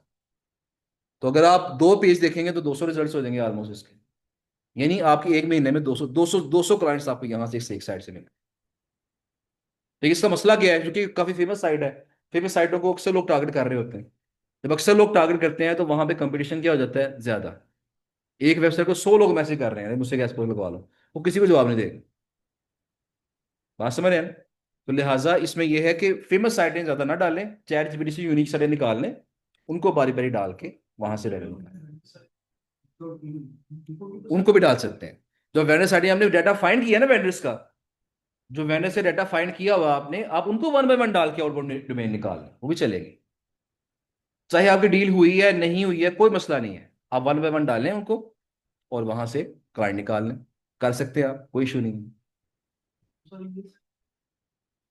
तो अगर आप 2 पेज देखेंगे तो 200 रिजल्ट हो जाएंगे ऑलमोस्ट इसके। यानी आपकी एक महीने में 200 क्लाइंट्स आपको यहाँ से एक साइड से मिले। लेकिन इसका मसला क्या है, क्योंकि काफी फेमस साइट है, फेमस साइटों को अक्सर लोग टारगेट कर रहे होते हैं। जब अक्सर लोग टारगेट करते हैं तो वहां पे कंपटीशन क्या हो जाता है ज्यादा। एक वेबसाइट को 100 लोग मैसेज कर रहे हैं, मुझसे गैस पोस्ट लगवा लो, वो किसी को जवाब नहीं देगा। बात समझ रहे हैं ना? तो लिहाजा इसमें यह है कि फेमस साइटें ज्यादा ना डालें, चैट जीपीटी से यूनिक साइटें निकाल लें, उनको बारी बारी डाल के वहां से रेवेन्यू उनको भी डाल सकते हैं। जो वेंडर साइटें हमने डाटा फाइंड किया ना वेंडर्स का, जो वेंडर से डाटा फाइंड किया हुआ आपने, आप उनको 1 बाय 1 डाल के आउटबाउंड डोमेन निकाल लें, वो भी चलेगी। चाहे आपकी डील हुई है नहीं हुई है कोई मसला नहीं है, आप 1 बाय 1 डालें उनको और वहां से क्लाइंट निकाल लें। कर सकते हैं आप, कोई इशू नहीं है। सर ये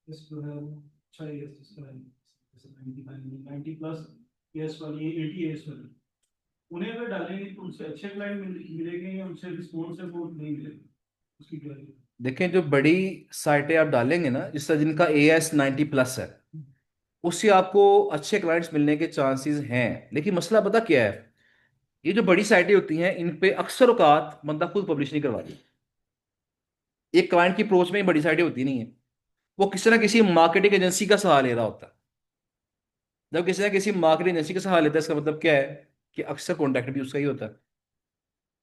इस जो है वो अच्छा है, इसका है जैसे 90 प्लस एएस वाली 80 एएस वाली, उन्हें अगर डालेंगे तो उनसे अच्छे क्लाइंट मिलेंगे या उनसे रिस्पॉन्स है वो नहीं मिलेगा, उसकी क्या है? देखें, जो बड़ी साइटें आप डालेंगे ना, जिस तरह जिनका AS 90+ है, उससे आपको अच्छे क्लाइंट्स मिलने के चांसेस हैं। लेकिन मसला पता क्या है, ये जो बड़ी साइटें होती हैं इन पे अक्सर औकात बंदा खुद पब्लिश नहीं करवाती। एक क्लाइंट की अप्रोच में ही बड़ी साइटें होती नहीं है, वो किसी ना किसी मार्केटिंग एजेंसी का सहारा ले रहा होता है। जब किसी ना किसी मार्केटिंग एजेंसी का सहारा लेता है, इसका मतलब क्या है कि अक्सर कॉन्टैक्ट भी उसका ही होता है।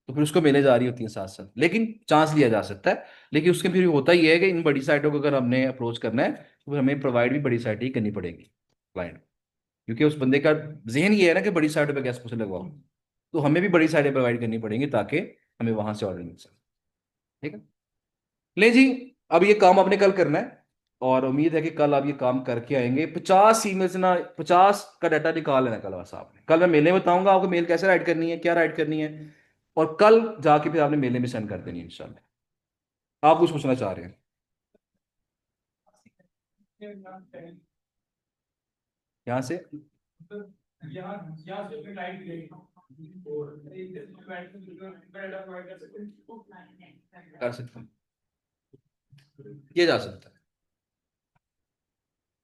तो फिर उसको मिले जा रही होती है साथ साथ, लेकिन चांस लिया जा सकता है। लेकिन उसके फिर होता ही है कि इन बड़ी साइटों को अगर हमने अप्रोच करना है तो फिर हमें प्रोवाइड भी बड़ी साइट ही करनी पड़ेगी क्लाइंट। क्योंकि उस बंदे का जहन ये है ना कि बड़ी साइटों पर गैस पोस्ट लगवाओ, तो हमें भी बड़ी साइटें प्रोवाइड करनी पड़ेंगी ताकि हमें वहां से ऑर्डर मिल सके। ठीक है। ले जी, अब ये काम आपने कल करना है, और उम्मीद है कि कल आप ये काम करके आएंगे। 50 ईमेल से ना 50 का डाटा निकाल लेना कल बस आपने। कल मैं मेले में बताऊंगा आपको मेल कैसे राइट करनी है, क्या राइट करनी है, और कल जाके फिर आपने मेले में सेंड कर देनी है इंशाल्लाह। आप कुछ पूछना चाह रहे हैं? यहाँ से यहाँ यहाँ से अपने टाइम मिलेगी और एक दिन में क्लाइंट को प्रोवाइड कर सकते हैं। कर सकते हैं, किया जा सकता है।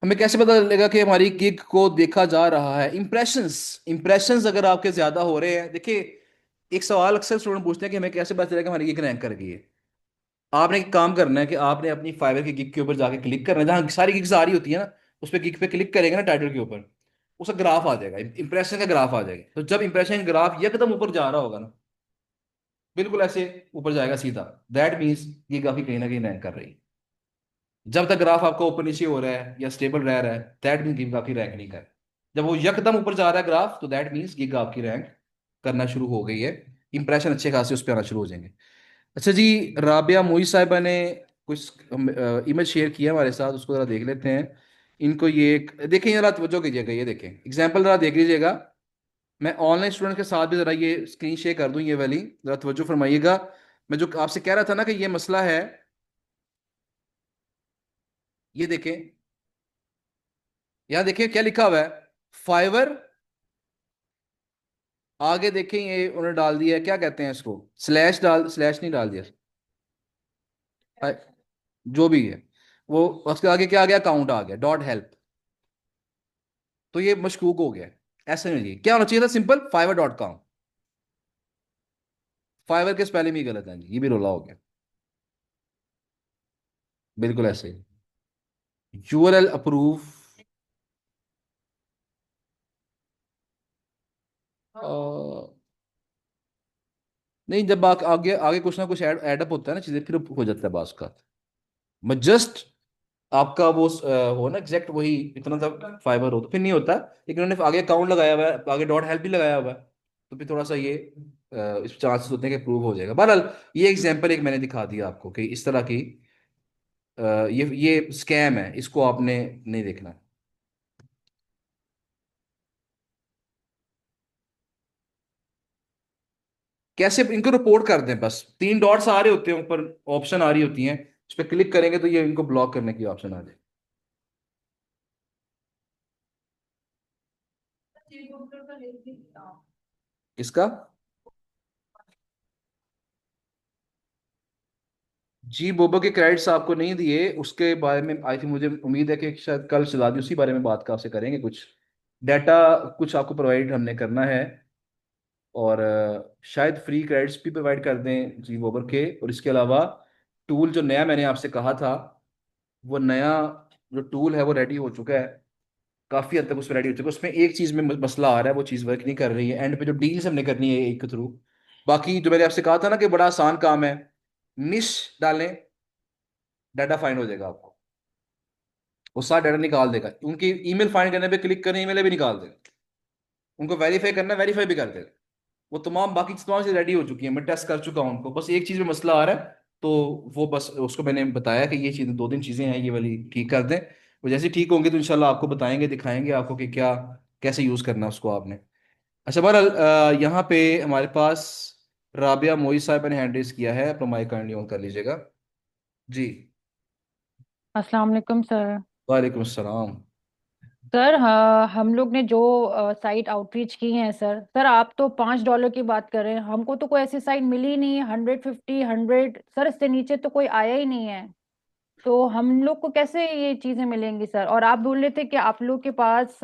हमें कैसे पता चलेगा कि हमारी गिग को देखा जा रहा है? इंप्रेशंस, इंप्रेशंस अगर आपके ज्यादा हो रहे हैं, देखिए, एक सवाल अक्सर स्टूडेंट पूछते हैं कि हमें कैसे पता चलेगा कि हमारी गिग रैंक कर गई है। आपने एक काम करना है कि आपने अपनी फाइवर की गिग के ऊपर जाके क्लिक करना है, जहां सारी गिग्स आ रही होती है ना, उस पर गिग पे क्लिक करेंगे ना टाइटल के ऊपर, उसका ग्राफ आ जाएगा, इंप्रेशन का ग्राफ आ जाएगा। तो जब इंप्रेशन ग्राफ एकदम ऊपर जा रहा होगा ना, बिल्कुल ऐसे ऊपर जाएगा सीधा, दैट मीन्स गिग आपकी कहीं ना कहीं रैंक कर रही है। जब तक ग्राफ आपका ऊपर नीचे हो रहा है या स्टेबल रह रहा है, दैट मीन्स गिग आपकी रैंक नहीं कर रही। जब वो यकदम ऊपर जा रहा है ग्राफ, तो दैट मीन्स गिग आपकी रैंक करना शुरू हो गई है। इंप्रेशन अच्छे खासे उस पर आना शुरू हो जाएंगे। अच्छा जी, राबिया मोई साहिबा ने कुछ इमेज शेयर किया हमारे साथ, उसको जरा देख लेते हैं। इनको ये देखें जरा, तवज्जो कीजिएगा, ये देखें एग्जाम्पल जरा देख लीजिएगा। मैं ऑनलाइन स्टूडेंट के साथ भी जरा ये स्क्रीन शेयर कर दूं ये वाली, जरा तवज्जो फरमाइएगा। मैं जो आपसे कह रहा था ना कि ये मसला है, ये देखें, यहाँ देखिए क्या लिखा हुआ है, फाइवर। आगे देखें ये उन्होंने डाल दिया है, क्या कहते हैं इसको, स्लैश नहीं डाल दिया, जो भी है वो, उसके आगे क्या आ गया, काउंट आ गया, .help। तो ये मशकूक हो गया। ऐसे नहीं, क्या होना चाहिए था, सिंपल fiverr.com। फाइवर के स्पेलिंग भी गलत है जी, ये भी रोला हो गया। बिल्कुल ऐसे ही, URL अप्रूव। नहीं, जब आगे आगे कुछ ना कुछ एडअप होता है ना चीजें, फिर हो जाता है बास का। मैं जस्ट आपका वो हो ना एग्जैक्ट वही, इतना तक फाइबर हो तो फिर नहीं होता। लेकिन उन्होंने आगे अकाउंट लगाया हुआ है, आगे .help भी लगाया हुआ है, तो फिर थोड़ा सा ये इस चांसेस होते हैं कि प्रूव हो जाएगा। बहरहाल, ये एग्जांपल एक मैंने दिखा दिया आपको कि इस तरह की ये स्कैम है, इसको आपने नहीं देखना। कैसे इनको रिपोर्ट कर दें, बस 3 डॉट्स आ रहे होते हैं ऊपर, ऑप्शन आ रही होती हैं, उस पर क्लिक करेंगे तो ये इनको ब्लॉक करने की ऑप्शन आ जाए। किसका? जी बोबो के क्रेडिट्स आपको नहीं दिए, उसके बारे में आई थिंक, मुझे उम्मीद है कि शायद कल शिलादी उसी बारे में बात का आपसे करेंगे। कुछ डाटा कुछ आपको प्रोवाइड हमने करना है, और शायद फ्री क्रेडिट्स भी प्रोवाइड कर दें जी बोबर के। और इसके अलावा टूल जो नया मैंने आपसे कहा था, वो नया जो टूल है वो रेडी हो चुका है, काफ़ी हद तक उसमें रेडी हो चुका है। उसमें एक चीज़ में मसला आ रहा है, वो चीज़ वर्क नहीं कर रही है एंड पे, जो डील्स हमने करनी है एक के थ्रू। बाकी जो मैंने आपसे कहा था ना कि बड़ा आसान काम है, निश डालें, डाटा फाइंड हो जाएगा आपको, वो सारा डाटा निकाल देगा। उनकी ईमेल फाइंड करने पे क्लिक करें, ईमेल भी निकाल देगा। उनको वेरीफाई करना, वेरीफाई भी कर देगा। वो तमाम बाकी तमाम चीज़ें रेडी हो चुकी हैं, मैं टेस्ट कर चुका हूँ उनको, बस एक चीज़ में मसला आ रहा है। तो वो बस उसको मैंने बताया कि ये चीज़ें, दो तीन चीज़ें हैं, ये वाली ठीक कर दें। वो जैसे ठीक होंगी तो इंशाल्लाह आपको बताएंगे, दिखाएंगे आपको कि क्या कैसे यूज़ करना है उसको आपने। अच्छा बहरहाल, यहाँ पे हमारे पास राबिया मोई साहब ने हैंड रेस किया है, अपना माइक काइंडली ऑन कर लीजिएगा जी। अस्सलाम वालेकुम सर। वालेकुम अस्सलाम। सर हाँ, हम लोग ने जो साइट आउटरीच की है सर, आप तो $5 की बात कर रहे हैं, हमको तो कोई ऐसी साइट मिली ही नहीं है। 150, 100 सर, इससे नीचे तो कोई आया ही नहीं है। तो हम लोग को कैसे ये चीज़ें मिलेंगी सर? और आप बोल रहे थे कि आप लोग के पास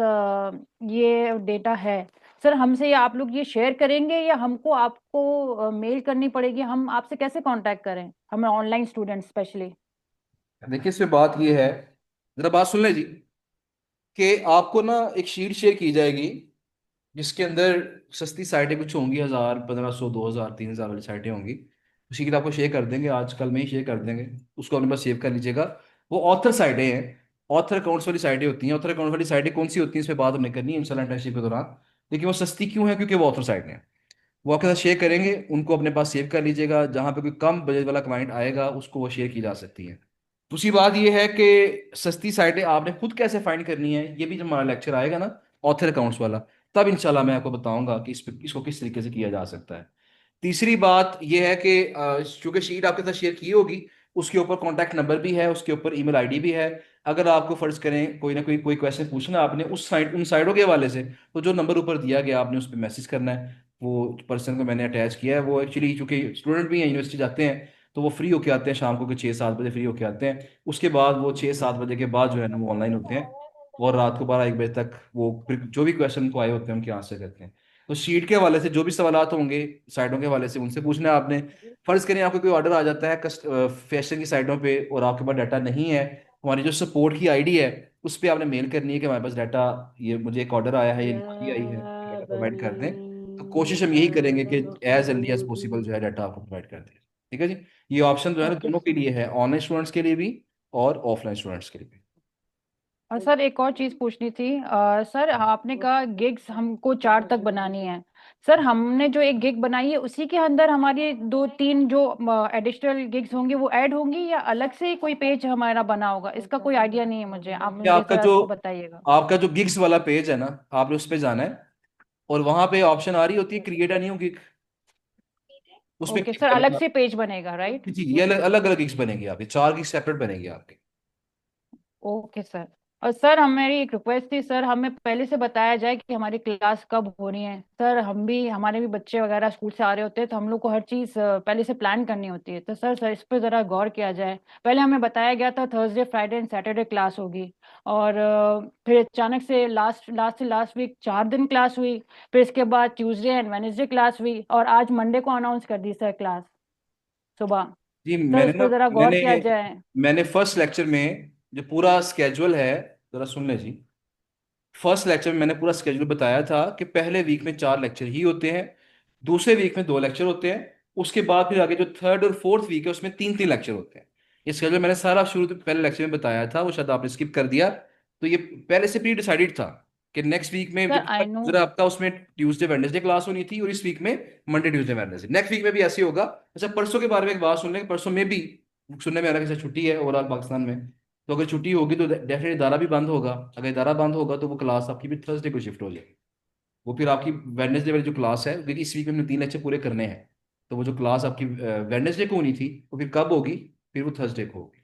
ये डेटा है। सर हमसे ये आप लोग ये शेयर करेंगे या हमको आपको मेल करनी पड़ेगी? हम आपसे कैसे कांटेक्ट करें, हमें ऑनलाइन स्टूडेंट स्पेशली? देखिए इसमें बात ये है, जरा बात सुन लें जी, कि आपको ना एक शीट शेयर की जाएगी जिसके अंदर सस्ती साइटें कुछ होंगी, 1,000, 1,500, 2,000, 3,000 वाली साइटें होंगी। उसी की आपको शेयर कर देंगे, आजकल में ही शेयर कर देंगे। उसको अपने पास सेव कर लीजिएगा। वो ऑथर साइटें हैं, ऑथर अकाउंट्स वाली साइटें होती हैं। ऑथर अकाउंट वाली साइटें कौन सी होती हैं, इस पर बात हमने करनी है इंशाल्लाह इंटर्नशिप के दौरान। लेकिन वो सस्ती क्यों है? क्योंकि वो ऑथर साइटें हैं। वो आपके साथ शेयर करेंगे, उनको अपने पास सेव कर लीजिएगा। जहां पे कोई कम बजट वाला क्लाइंट आएगा उसको वो शेयर की जा सकती है। दूसरी बात ये है कि सस्ती साइटें आपने खुद कैसे फाइंड करनी है, ये भी जब हमारा लेक्चर आएगा ना ऑथर अकाउंट्स वाला, तब इंशाल्लाह मैं आपको बताऊंगा कि इसको किस तरीके से किया जा सकता है। तीसरी बात यह है कि चूंकि शीट आपके साथ शेयर की होगी, उसके ऊपर कॉन्टैक्ट नंबर भी है, उसके ऊपर ईमेल आईडी भी है। अगर आपको फर्ज करें कोई ना कोई क्वेश्चन पूछना आपने उस साइड उन साइडों के हवाले से, तो जो नंबर ऊपर दिया गया आपने उस पर मैसेज करना है। वो पर्सन को मैंने अटैच किया है, वो एक्चुअली चूंकि स्टूडेंट भी हैं, यूनिवर्सिटी जाते हैं, तो वो फ्री होके आते हैं शाम को के 6-7 बजे फ्री होके आते हैं। उसके बाद वो 6-7 बजे के बाद जो है ना वो ऑनलाइन होते हैं, और रात को 12-1 बजे तक वो फिर जो भी क्वेश्चन उनको आए होते हैं उनके आंसर करते हैं। तो शीट के हवाले से जो भी सवालात होंगे साइडों के हवाले से, उनसे पूछना है आपने। फर्ज करें आपको कोई ऑर्डर आ जाता है फैशन की साइटों पे, और आपके पास डाटा नहीं है, हमारी जो सपोर्ट की आईडी है उस पर आपने मेल करनी है कि हमारे पास डाटा, ये मुझे एक ऑर्डर आया है, ये इंक्वायरी आई है, डाटा प्रोवाइड कर दें। तो कोशिश हम यही करेंगे कि एज अर्ली एज पॉसिबल जो है डाटा आपको प्रोवाइड कर दें। ठीक है जी। ये ऑप्शन जो है ना ओके दोनों के सर। लिए है, ऑनलाइन स्टूडेंट्स के लिए भी और ऑफलाइन स्टूडेंट्स के लिए भी। और सर एक और चीज़ पूछनी थी। सर आपने कहा गिग्स हमको 4 तक बनानी है। सर हमने जो एक गिग बनाई है उसी के अंदर हमारी 2-3 जो एडिशनल गिग्स होंगी वो ऐड होंगी, या अलग से ही कोई पेज हमारा बना होगा? इसका कोई आइडिया नहीं है मुझे, आप ये मुझे जरा इसको बताइएगा। आपका जो गिग्स वाला पेज है ना, आपने उस पे जाना है, और वहां पे ऑप्शन आ रही होती है क्रिएट अ न्यू गिग, उस पे ओके क्लिक सर, अलग करना। से पेज बनेगा, राइट? जी, ये अलग अलग अलग गिग्स बनेगी आपकी, 4 गिग सेपरेट बनेगी आपकी। Okay sir. और सर हमारी एक रिक्वेस्ट थी सर, हमें पहले से बताया जाए कि हमारी क्लास कब हो रही है। सर हमारे भी बच्चे वगैरह स्कूल से आ रहे होते हैं, तो हम लोग को हर चीज़ पहले से प्लान करनी होती है। तो सर इस पर ज़रा गौर किया जाए। पहले हमें बताया गया था Thursday, Friday and Saturday class होगी, और फिर अचानक से लास्ट वीक 4 दिन क्लास हुई। फिर इसके बाद ट्यूसडे एंड वेनेसडे क्लास हुई, और आज मंडे को अनाउंस कर दी सर क्लास सुबह। जी सर मैंने इस ना पर ज़रा गौर मैंने किया जाए। मैंने फर्स्ट लेक्चर में जो पूरा स्केजुअल है, जरा सुन लें जी। फर्स्ट लेक्चर में मैंने पूरा स्केड्यूल बताया था कि पहले वीक में 4 लेक्चर ही होते हैं, दूसरे वीक में 2 लेक्चर होते हैं, उसके बाद फिर आगे जो थर्ड और फोर्थ वीक है उसमें 3-3 लेक्चर होते हैं। ये स्केड्यूल मैंने सारा शुरू तो पहले लेक्चर में बताया था, वो शायद आपने स्किप कर दिया। तो ये पहले से प्री डिसाइडेड था कि नेक्स्ट वीक में जो सर आई नो। जरा आपका उसमें ट्यूसडे वेडनेसडे क्लास होनी थी, और इस वीक में Monday Tuesday Wednesday, next week में भी ऐसे ही होगा। अच्छा परसों के बारे में एक बात सुन लें, परसों में भी सुनने में आ रहा है कि छुट्टी है ओवरऑल पाकिस्तान में। तो अगर छुट्टी होगी तो डेफिनेटली इदारा भी बंद होगा। अगर इदारा बंद होगा तो वो क्लास आपकी भी थर्सडे को शिफ्ट हो जाएगी। वो फिर आपकी वेडनेसडे वाली जो क्लास है, क्योंकि इस वीक में हमने 3 लेक्चर पूरे करने हैं, तो वो जो क्लास आपकी वेडनेसडे को होनी थी वो फिर कब होगी? फिर वो थर्सडे को होगी।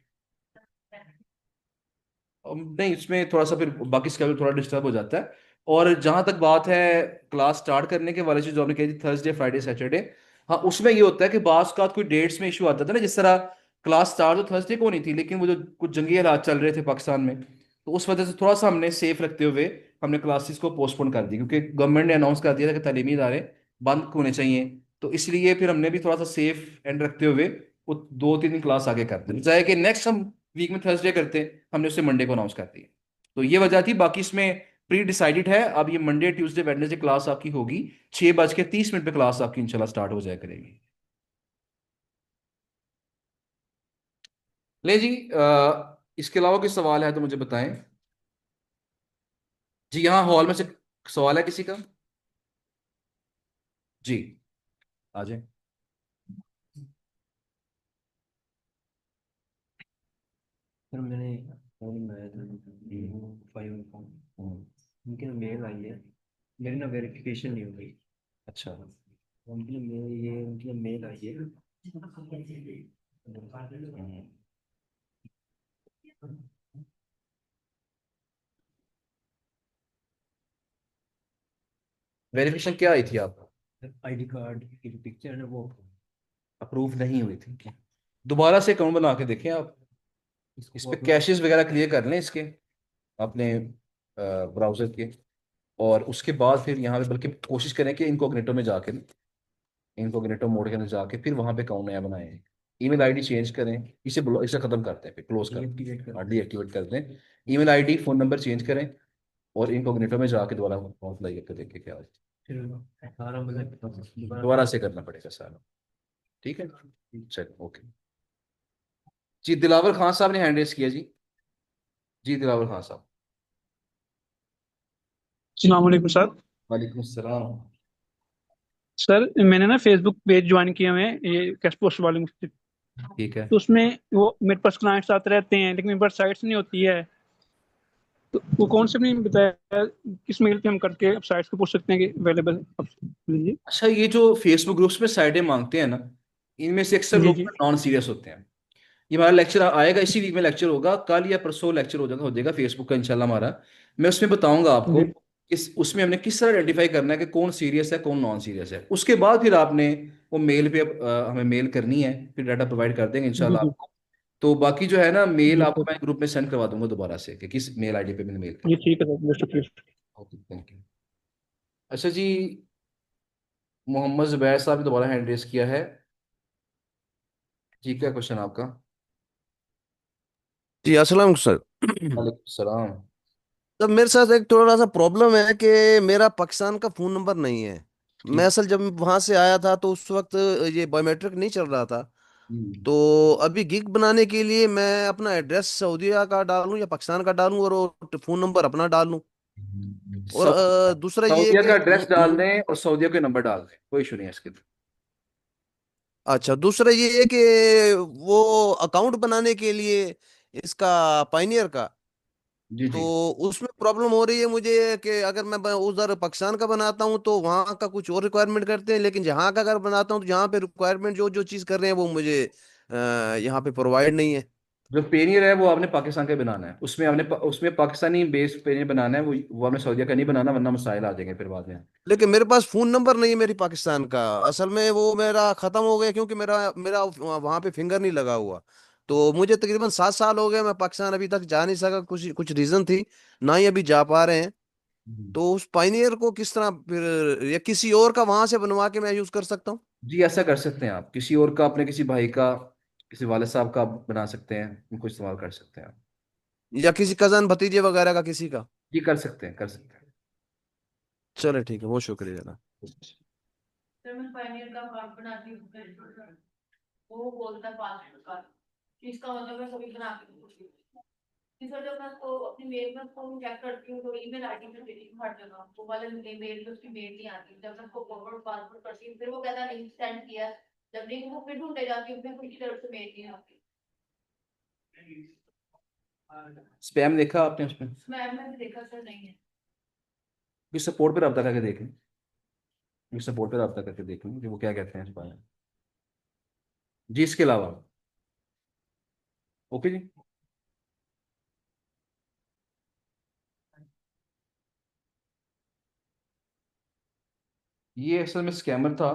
नहीं, इसमें थोड़ा सा फिर बाकी स्केड्यूल थोड़ा डिस्टर्ब हो जाता है। और जहां तक बात है क्लास स्टार्ट करने के वाले से, जो आपने कही थी थर्सडे फ्राइडे सैटरडे, हाँ उसमें ये होता है कि बास का कोई डेट्स में इशू आता था ना, जिस तरह क्लास स्टार्ट तो थर्सडे को नहीं थी, लेकिन वो जो कुछ जंगी हालात चल रहे थे पाकिस्तान में, तो उस वजह से थोड़ा सा हमने सेफ रखते हुए हमने क्लासेस को पोस्टपोन कर दी, क्योंकि गवर्नमेंट ने अनाउंस कर दिया था कि तालीमी इदारे बंद होने चाहिए। तो इसलिए फिर हमने भी थोड़ा सा सेफ एंड रखते हुए वो 2-3 दिन क्लास आगे कर दी, चाहे कि नेक्स्ट हम वीक में थर्सडे करते, हमने उसे मंडे को अनाउंस कर दिया। तो ये वजह थी, बाकी इसमें प्री डिसाइडेड है। अब ये मंडे ट्यूसडे वेडनेसडे क्लास आपकी होगी, 6:30 पे क्लास आपकी इंशाल्लाह स्टार्ट हो जाया करेगी। ले जी, इसके अलावा कोई सवाल है तो मुझे बताएं। जी यहाँ हॉल में से सवाल है किसी का? जी आ जाए। सर मैंने फोन मंगाया था, वीवो 5 फोन। उनकी ना मेल आई है, मेरी ना वेरिफिकेशन नहीं हो गई। अच्छा, उनकी ना मेल आई है। वेरिफिकेशन क्या आई थी आपको? आईडी कार्ड की जो पिक्चर है ना वो अप्रूव नहीं हुई थी? दोबारा से अकाउंट बना के देखें आप, इस इसको पे अपना। कैशेस वगैरह क्लियर कर लें इसके अपने ब्राउजर के। और उसके बाद फिर यहाँ पे बल्कि कोशिश करें कि इनकोग्निटो में जाके, इनकोग्निटो मोड के अंदर जाके फिर वहां पे अकाउंट नया बनाएं, ईमेल आईडी चेंज करें, इसे खत्म करते हैं, फिर क्लोज कर डीएक्टिवेट कर। डीएक्टिवेट कर दें। Email ID phone number change करें और इनकोग्निटो में जाके दोबारा अकाउंट अप्लाई करके देखें क्या है। फिर 18 बजे दोबारा दोबारा से करना पड़ेगा सारा। ठीक है, चलो ओके। जी दिलावर खान साहब ने हैंड रेस किया जी। जी दिलावर खान साहब। अस्सलामुअलैकुम सर। वालेकुम सलाम। सर मैंने ना फेसबुक पेज ज्वाइन किया हुए हैं, ये कैश पोस्ट वाले मुफ्ती। ठीक है। तो उसमें वो मेरे पास क्लाइंट्स आते रहते हैं, लेकिन मेरे पास साइट्स नहीं होती है। तो वो कौन से नहीं बताया किस मेल पे हम करके साइट्स को पूछ सकते हैं कि अवेलेबल जी। अच्छा, ये जो फेसबुक ग्रुप्स में साइडें मांगते हैं ना, इनमें से अक्सर जी लोग जी नॉन सीरियस होते हैं। ये हमारा लेक्चर आएगा, इसी वीक में लेक्चर होगा, कल या परसों लेक्चर हो जाएगा फेसबुक का इंशाल्लाह हमारा। मैं उसमें बताऊंगा आपको जी उसमें हमने किस तरह आइडेंटिफाई करना है कि कौन सीरियस है कौन नॉन सीरियस है। उसके बाद फिर आपने वो मेल पे हमें मेल करनी है, फिर डाटा प्रोवाइड कर देंगे जी इंशाल्लाह जी आपको। तो बाकी जो है ना, मेल जी आपको सर। मैं ग्रुप में सेंड करवा दूंगा दोबारा से कि किस मेल आईडी पे मैंने मेल जी करना। ठीक है sir, best of. Okay, thank you. अच्छा जी, मोहम्मद जुबैर साहब ने दोबारा हैंड रेस किया है। जी क्या क्वेश्चन आपका? जी अस्सलाम सर। वालेकुम सलाम। तब मेरे साथ एक थोड़ा सा प्रॉब्लम है कि मेरा पाकिस्तान का फोन नंबर नहीं है। मैं ठीक। असल जब वहां से आया था तो उस वक्त ये बायोमेट्रिक नहीं चल रहा था। हम्म। तो अभी गिग बनाने के लिए मैं अपना एड्रेस सऊदीया का डालूं या पाकिस्तान का डालूं और वो फोन नंबर अपना डालूं। और दूसरा ये सऊदीया कि का एड्रेस डाल दें और सऊदीया के नंबर डाल दें, कोई इशू नहीं है इसके लिए। अच्छा, दूसरा ये है कि वो अकाउंट बनाने के लिए इसका पाइनियर का, जी तो जी। उसमें प्रॉब्लम हो रही है मुझे कि अगर मैं उधर पाकिस्तान का बनाता हूँ तो वहाँ का कुछ और रिक्वायरमेंट करते हैं, लेकिन यहाँ का अगर बनाता हूँ तो यहाँ पे रिक्वायरमेंट जो जो चीज़ कर रहे हैं वो मुझे यहाँ पे प्रोवाइड नहीं है। जो पेनियर है वो आपने पाकिस्तान का बनाना है, उसमें पाकिस्तानी बेस्ड पेनियर बनाना है, वो आपने सऊदीया का नहीं बनाना, वरना मसाइल आ जाएंगे फिर बाद में। लेकिन मेरे पास फोन नंबर नहीं है मेरी पाकिस्तान का, असल में वो मेरा खत्म हो गया क्योंकि मेरा मेरा वहाँ पे फिंगर नहीं लगा हुआ। तो मुझे तकरीबन 7 साल हो गए, मैं पाकिस्तान अभी तक जा नहीं सका, कुछ कुछ रीजन थी, ना ही अभी जा पा रहे हैं। हम्म। तो उस पाइनियर को किस तरह फिर या किसी और का वहां से बनवा के मैं यूज कर सकता हूँ? जी ऐसा कर सकते हैं आप, किसी और का, अपने किसी भाई का, किसी वाले साहब का बना सकते हैं, उनको इस्तेमाल कर सकते हैं आप। या किसी कजन भतीजे वगैरह का किसी का? जी कर सकते हैं, कर सकते हैं। चले ठीक है, बहुत शुक्रिया जनाब। सर मैं पायनियर का कार्ड बनाती हूँ, वो बोलता है 5 मिनट का, इसका मतलब मैं कभी बना के पूछती हूँ। तीसरा जब मैं उसको अपनी मेल में उसको चेक करती हूँ तो ईमेल आईडी में देती हूँ हर जगह, वो वाले मेल में उसकी मेल नहीं आती, जब मैं उसको फॉरवर्ड पासवर्ड करती हूँ फिर वो कहता नहीं सेंड किया, जब नहीं वो फिर ढूंढे जाती हूँ, फिर किसी तरफ से मेल नहीं आती। स्पैम देखा आपने उसमें? मैम ने देखा सर नहीं है। किस सपोर्ट पे रब्ता करके देखें, किस सपोर्ट पे रब्ता करके देख लें कि वो क्या कहते हैं इस बारे में। जी इसके अलावा। ओके जी। ये असल में स्कैमर था,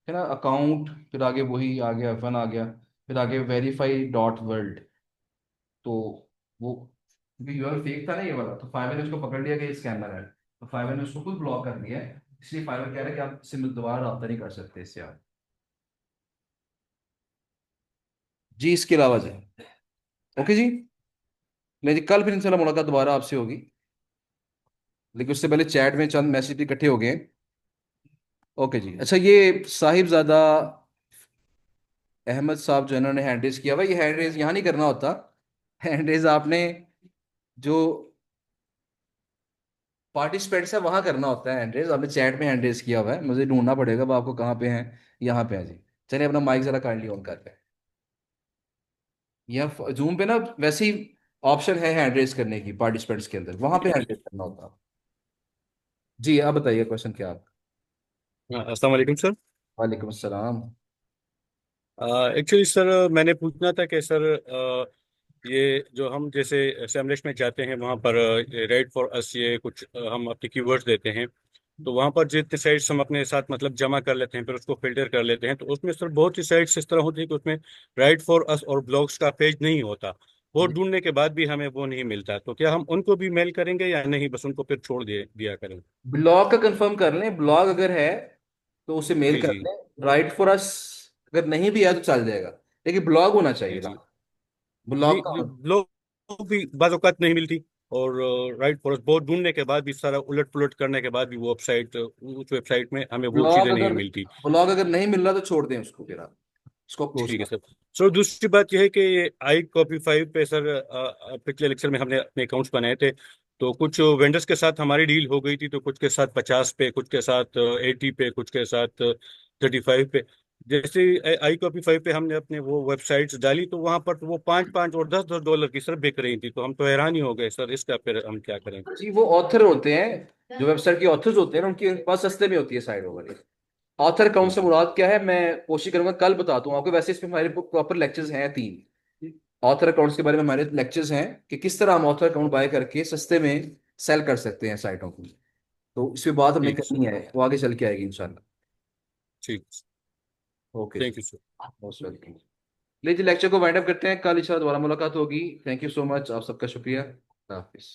है ना। अकाउंट, फिर आगे वही आ गया, F1 आ गया, फिर आगे verify.world। तो वो क्योंकि यूआरएल फेक था ना ये वाला, तो फाइवर ने उसको पकड़ लिया कि ये स्कैमर है, तो फाइवर ने उसको खुद ब्लॉक कर दिया है। इसलिए फाइवर कह रहा है कि आप इससे दोबारा रब्ता नहीं कर सकते इससे आप। जी, इसके अलावा जाए। ओके जी। नहीं जी, कल फिर इंशाल्लाह मुलाकात दोबारा आपसे होगी, लेकिन उससे पहले चैट में चंद मैसेज भी इकट्ठे हो गए हैं। ओके जी। अच्छा, ये साहिबजादा अहमद साहब जो इन्होंने हैंड रेज किया हुआ, ये हैंड रेज यहाँ नहीं करना होता। हैंड रेज आपने जो पार्टिसिपेंट्स है वहां करना होता है। हैंड रेज आपने चैट में हैंड रेज किया हुआ है, मुझे ढूंढना पड़ेगा वो आपको कहाँ पे है। यहाँ पे है जी। चलिए अपना माइक जरा काइंडली ऑन कर लें। यहाँ जूम पे ना वैसे ही ऑप्शन है हैंड रेज करने की, पार्टिसिपेंट्स के अंदर वहां पे हैंड रेज करना होता है। जी, आप बताइए क्वेश्चन क्या आप। अस्सलाम वालेकुम सर। वालेकुम अस्सलाम। एक्चुअली सर मैंने पूछना था कि सर ये जो हम जैसे सेमलेश में जाते हैं वहाँ पर राइट फॉर अस ये कुछ हम अपने कीवर्ड्स देते हैं, तो वहाँ पर जितने साइट्स हम अपने साथ मतलब जमा कर लेते हैं फिर उसको फिल्टर कर लेते हैं, तो उसमें सर बहुत सी साइट्स इस तरह होती है कि उसमें राइट फॉर अस और ब्लॉग्स का पेज नहीं होता। वो ढूंढने के बाद भी हमें वो नहीं मिलता, तो क्या हम उनको भी मेल करेंगे या नहीं, बस उनको फिर छोड़ दिया करें? ब्लॉग का कंफर्म कर लें, ब्लॉग अगर है तो उसे मेल जी कर जी। लें। राइट फॉर अस अगर नहीं भी है तो चल जाएगा, लेकिन ब्लॉग होना चाहिए जी ना। जी। जी ब्लॉग का। लोग भी बाज़ औक़ात नहीं मिलती, और राइट फॉरेस्ट बहुत ढूंढने के बाद भी, सारा उलट पुलट करने के बाद भी वो वेबसाइट, उस वेबसाइट में हमें वो ब्लॉग चीज़ें नहीं अगर मिलती। ब्लॉग अगर नहीं मिल रहा तो छोड़ दें उसको, फिर आप उसको क्लोज ठीक है कर। सर। सर दूसरी बात यह है कि ये आई कॉपी 5 पे सर पिछले लेक्चर में हमने अपने अकाउंट्स बनाए थे, तो कुछ वेंडर्स के साथ हमारी डील हो गई थी, तो कुछ के साथ 50 पे, कुछ के साथ 80 पे, कुछ के साथ 35 पे। जैसे आई कॉपी 5 पे हमने अपने वो वेबसाइट्स डाली, तो वहां पर तो वो 5 5 और 10 10 डॉलर की सर बिक रही थी, तो हम तो हैरान ही हो गए सर, इसका फिर हम क्या करें? जी, वो ऑथर होते हैं, जो वेबसाइट के ऑथर्स होते हैं ना, उनके पास सस्ते में होती है साइड वाली। ऑथर अकाउंट जी से जी। मुराद क्या है, मैं कोशिश करूंगा कल बताता हूँ आपको। वैसे इसमें हमारे प्रॉपर लेक्चर्स हैं 3 ऑथर अकाउंट्स के बारे में। हमारे लेक्चर्स हैं कि किस तरह हम ऑथर अकाउंट बाय करके सस्ते में सेल कर सकते हैं साइटों को। तो इस पे बात हमने ठीक है करनी सर। है, वो आगे चल के आएगी इंशाल्लाह। ठीक। ओके जी। Thank you sir. Most welcome. लीजिए लेक्चर को वाइंड अप करते हैं, कल इंशाल्लाह दोबारा मुलाकात होगी। थैंक यू सो मच, आप सबका शुक्रिया। अल्लाह हाफिज।